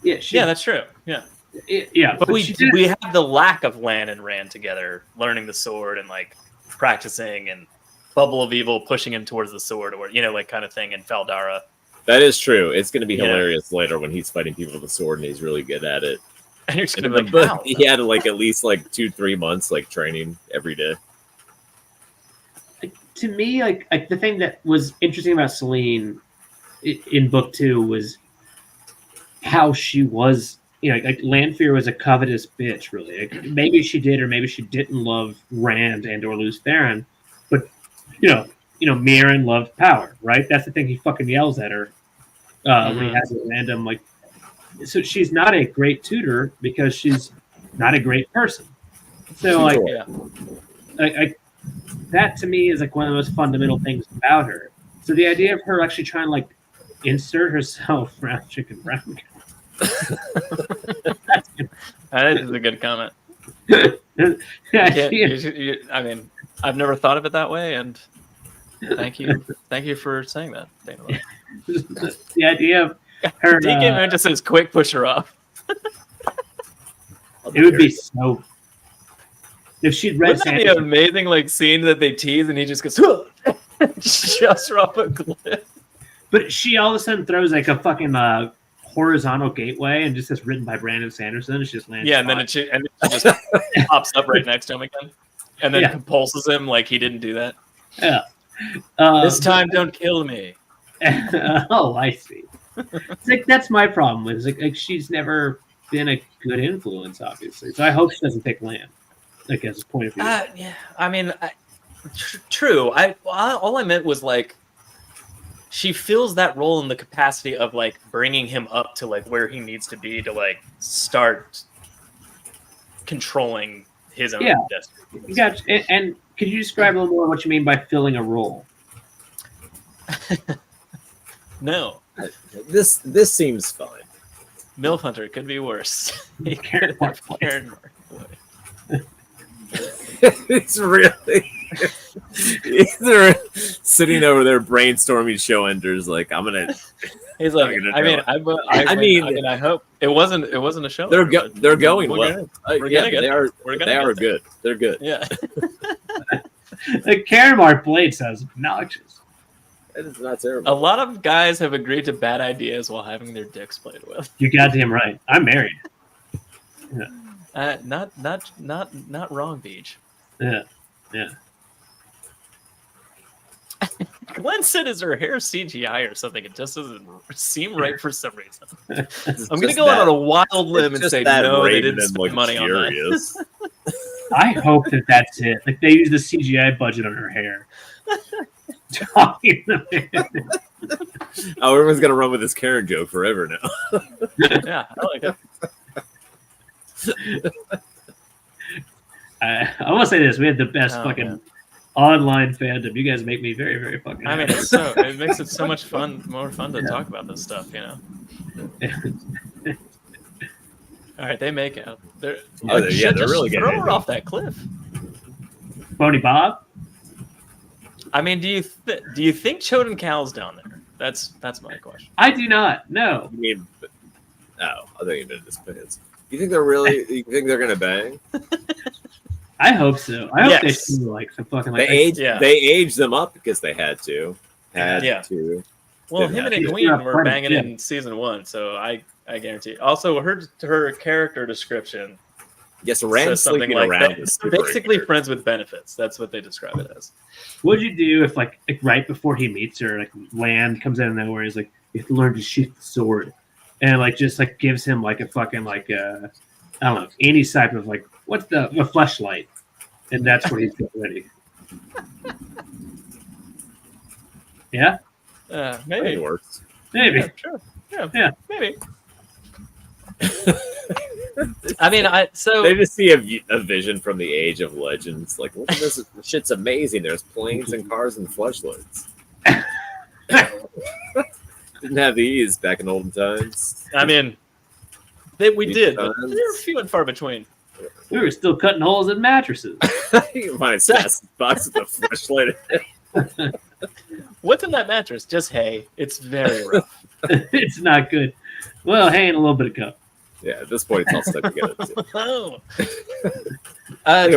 Yeah, that's true. Yeah. Yeah, but we have the lack of Lan and Rand together, learning the sword and like practicing, and Bubble of Evil pushing him towards the sword, or like kind of thing in Faldara. That is true. It's going to be hilarious later when he's fighting people with a sword and he's really good at it. And you're going to be like, wow. He had like at least like 2-3 months like training every day. To me, like the thing that was interesting about Selene in book 2 was how she was. Like Lanfear was a covetous bitch, really. Like, maybe she did, or maybe she didn't love Rand and or Lews Therin, but Mirren loved power, right? That's the thing he fucking yells at her when he has a random like. So she's not a great tutor because she's not a great person. So like, that to me is like one of the most fundamental things about her. So the idea of her actually trying to like insert herself around Chicken Brown. That is a good comment. I mean, I've never thought of it that way, and thank you for saying that. The idea of her DK man just says, "Quick, push her off." It would be so. If she'd read, wouldn't that be an amazing like scene that they tease, and he just goes, shoves her off a cliff. But she all of a sudden throws like a fucking horizontal gateway and just says written by Brandon Sanderson. It's just lands. Yeah, and then it just pops up right next to him again, and then compulses him like he didn't do that. Yeah. This time, don't kill me. Oh, I see. It's like that's my problem with it. Like she's never been a good influence, obviously. So I hope she doesn't pick Lan, like as a point of view. Yeah, I mean, true. All I meant was like. She fills that role in the capacity of like bringing him up to like where he needs to be to like start controlling his own destiny. Gotcha. And could you describe a little more what you mean by filling a role? No. This seems fine. MILF Hunter could be worse. Karen Mark. It's really. They're sitting over there brainstorming show enders. Like I'm gonna. He's like, I mean, I hope it wasn't a show. They're going well. They are good. They're good. Yeah. The Karen Mark blade sounds obnoxious. It is not terrible. A lot of guys have agreed to bad ideas while having their dicks played with. You're goddamn right. I'm married. Yeah. Not wrong, Beach. Yeah. Glenn said, "Is her hair CGI or something?" It just doesn't seem right for some reason. I'm gonna go out on a wild limb and say no, they didn't spend money on that. I hope that's it. Like they use the CGI budget on her hair. Oh, everyone's gonna run with this Karen joke forever now. Yeah, I like it. I want to say this: we had the best online fandom. You guys make me very, very fucking I mean, happy. it makes it so much more fun to talk about this stuff, you know. All right, they make out. They're really throw getting her off that cliff. Boney Bob. I mean, do you think Choden Cal's down there? That's my question. I do not. No. You mean, I think you meant his pants. You think they're really? You think they're gonna bang? I hope so. I hope they see like some fucking like They aged them up because they had to. To. Well, him and Egwene were banging in season 1, so I guarantee. Also, her character description. Yes, Rand's something like around. Basically, friends with benefits. That's what they describe it as. What'd you do if like right before he meets her, like Land comes out of nowhere? He's like, you have to learn to shoot the sword, and like just like gives him like a fucking like I don't know any type of like what's the fleshlight, and that's where he's getting ready. Yeah. Maybe it works. Maybe. Yeah, sure. Yeah. Maybe. I mean, they just see a vision from the Age of Legends. Like, look at this shit's amazing. There's planes and cars and fleshlights. Didn't have these back in olden times. I mean, we did, but they're few and far between. We were still cutting holes in mattresses. You can find a box with a fleshlight. What's in that mattress? Just hay. It's very rough. It's not good. Well, hay and a little bit of cup. Yeah, at this point, it's all stuck together. Tom, I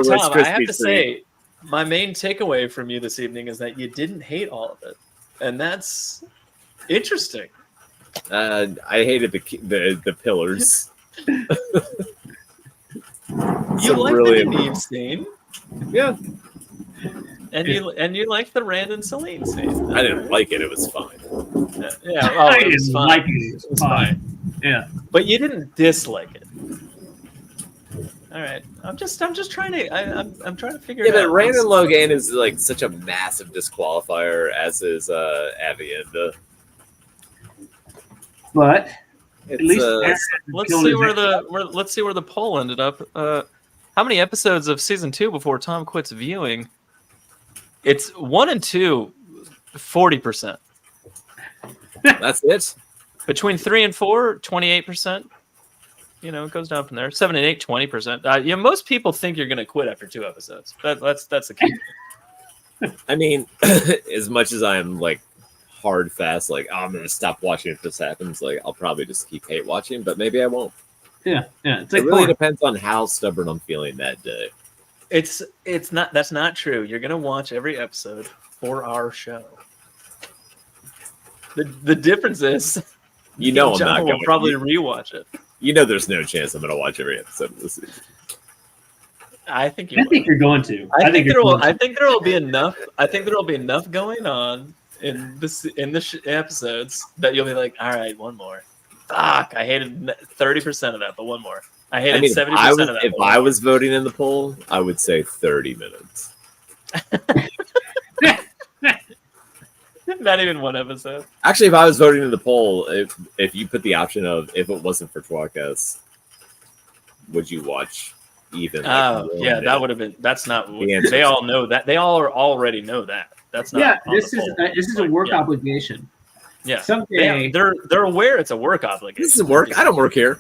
have to say, my main takeaway from you this evening is that you didn't hate all of it, and that's interesting. I hated the pillars. You like the Neve scene, yeah, and you like the Rand and Selene scene. I didn't like it; it was fine. Yeah, I didn't like it. It was fine. Yeah, but you didn't dislike it. All right, I'm just trying to I'm trying to figure it out. Yeah, but Rand and Logan is like such a massive disqualifier, as is Avienda. But at least let's see where the poll ended up. How many episodes of season 2 before Tom quits viewing? It's 1 and 2, 40%. That's it. Between 3 and 4, 28%. You know, it goes down from there. 7 and 8, 20%. Most people think you're going to quit after 2 episodes. That's the key. I mean, as much as I am like hard fast, like I'm going to stop watching if this happens. Like I'll probably just keep hate watching, but maybe I won't. Yeah. It's like it really depends on how stubborn I'm feeling that day. It's not. That's not true. You're going to watch every episode for our show. The difference is, I'm not going to probably rewatch it. There's no chance I'm going to watch every episode of this season. I think you're going to. I think there will be enough. I think there will be enough going on in the episodes that you'll be like, all right, one more. Fuck, I hated 30% of that, but one more. I hated 70% of that. If I was voting in the poll, I would say 30 minutes. Not even one episode. Actually, if I was voting in the poll, if you put the option of if it wasn't for tWoTcast, would you watch even? That would have been. That's not. They all know that. They all already know that. That's not. Yeah, this is a work obligation. Yeah, someday they're aware it's a work obligation. This is work. I don't work here.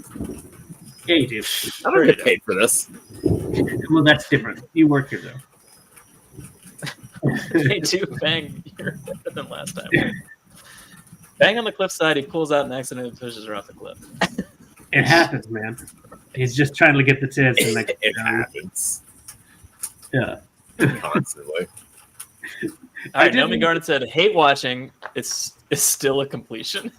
Yeah, you do. I don't get paid for this. Well, that's different. You work here though. They do bang. You're better than last time. Bang on the cliffside. He pulls out and accidentally pushes her off the cliff. It happens, man. He's just trying to get the tits. And it happens. Yeah. Constantly. All right. Naomi Garden said, "Hate watching. It's still a completion."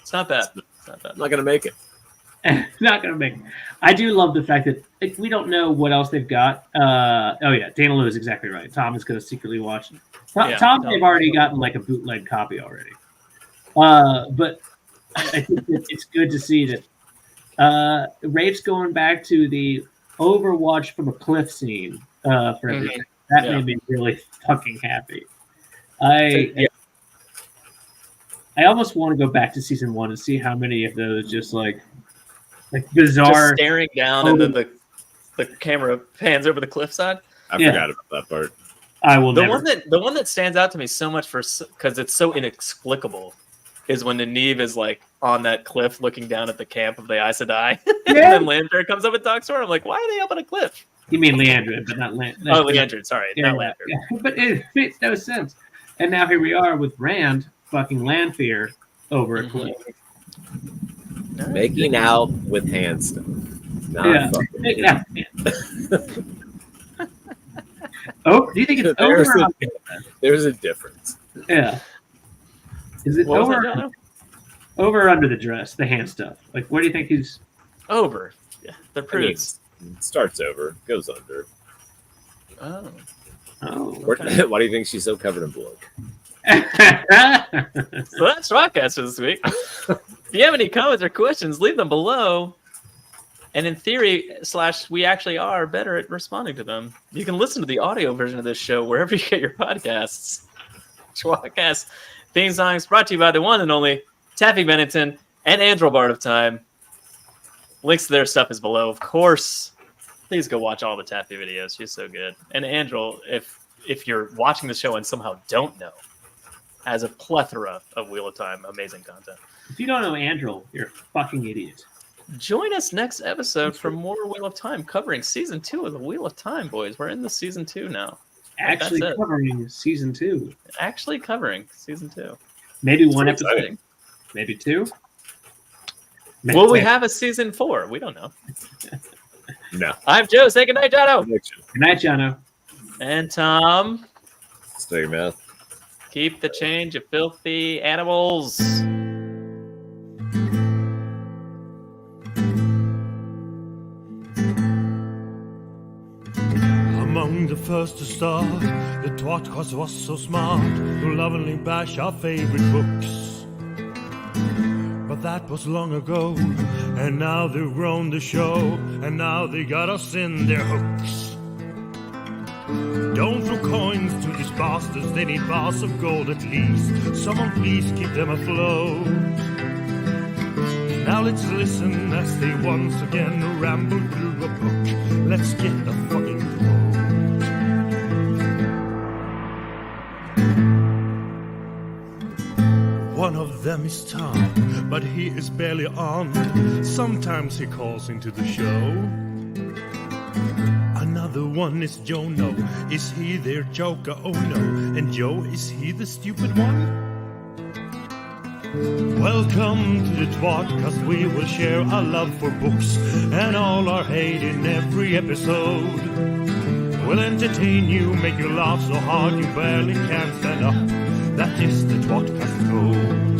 It's not bad. I'm not gonna make it. Not gonna make it. I do love the fact that we don't know what else they've got. Dana Lou is exactly right. Tom is gonna secretly watch it. Tom, they've already gotten like a bootleg copy already. But I think it's good to see that Rafe's going back to the Overwatch from a cliff scene for everything. That made me really fucking happy. I almost want to go back to season 1 and see how many of those just like bizarre just staring down and then the camera pans over the cliffside. I forgot about that part. I will The never. one that stands out to me so much because it's so inexplicable is when Nynaeve is like on that cliff looking down at the camp of the Aes Sedai, and then Landry comes up and talks to her. I'm like, why are they up on a cliff? You mean Leandrin, but not Land. Oh, Leandrin, sorry, Yeah, not Landry. yeah. But it makes no sense. And now here we are with Rand fucking Lanfear over a cliff. Making out with hand stuff. Not Yeah, fucking. making out. Oh, do you think it's over? There's a difference. Yeah. Is it What was over? that, Jono? Over or under the dress, the hand stuff? Like, where do you think he's Over? Yeah, the prudes. It starts over, goes under. Oh. Oh. Why do you think she's so covered in blood? So that's tWoTcast for this week. If you have any comments or questions, leave them below. And in theory, we actually are better at responding to them. You can listen to the audio version of this show wherever you get your podcasts. tWoTcast theme songs brought to you by the one and only Taffy Bennington and Andrew Bard of Time. Links to their stuff is below, of course. Please go watch all the Taffy videos. She's so good. And Andrew, if you're watching the show and somehow don't know, has a plethora of Wheel of Time amazing content. If you don't know Andrew, you're a fucking idiot. Join us next episode for more Wheel of Time, covering season 2 of the Wheel of Time, boys. We're in the season 2 now. Actually covering season 2. Actually covering season 2. Maybe It's one exciting. episode. Maybe 2. Will we have a season 4? We don't know. No. I'm Joe. Say goodnight, Jono. Good night, Jono. And Tom. Stay your mouth. Keep the change, you filthy animals. Among the first to start, the tWoTcast was so smart to lovingly bash our favorite books. But that was long ago, and now they've grown the show, and now they got us in their hooks. Don't throw coins to these bastards, they need bars of gold at least. Someone please keep them afloat. Now let's listen as they once again ramble through a book. Let's get the fucking quote. One of them is Tom, but he is barely on. Sometimes he calls into the show. Another one is Jono. Is he their joker? Oh no. And Joe, is he the stupid one? Welcome to the tWoTcast. We will share our love for books and all our hate in every episode. We'll entertain you, make you laugh so hard you barely can stand up. That is the tWoTcast code.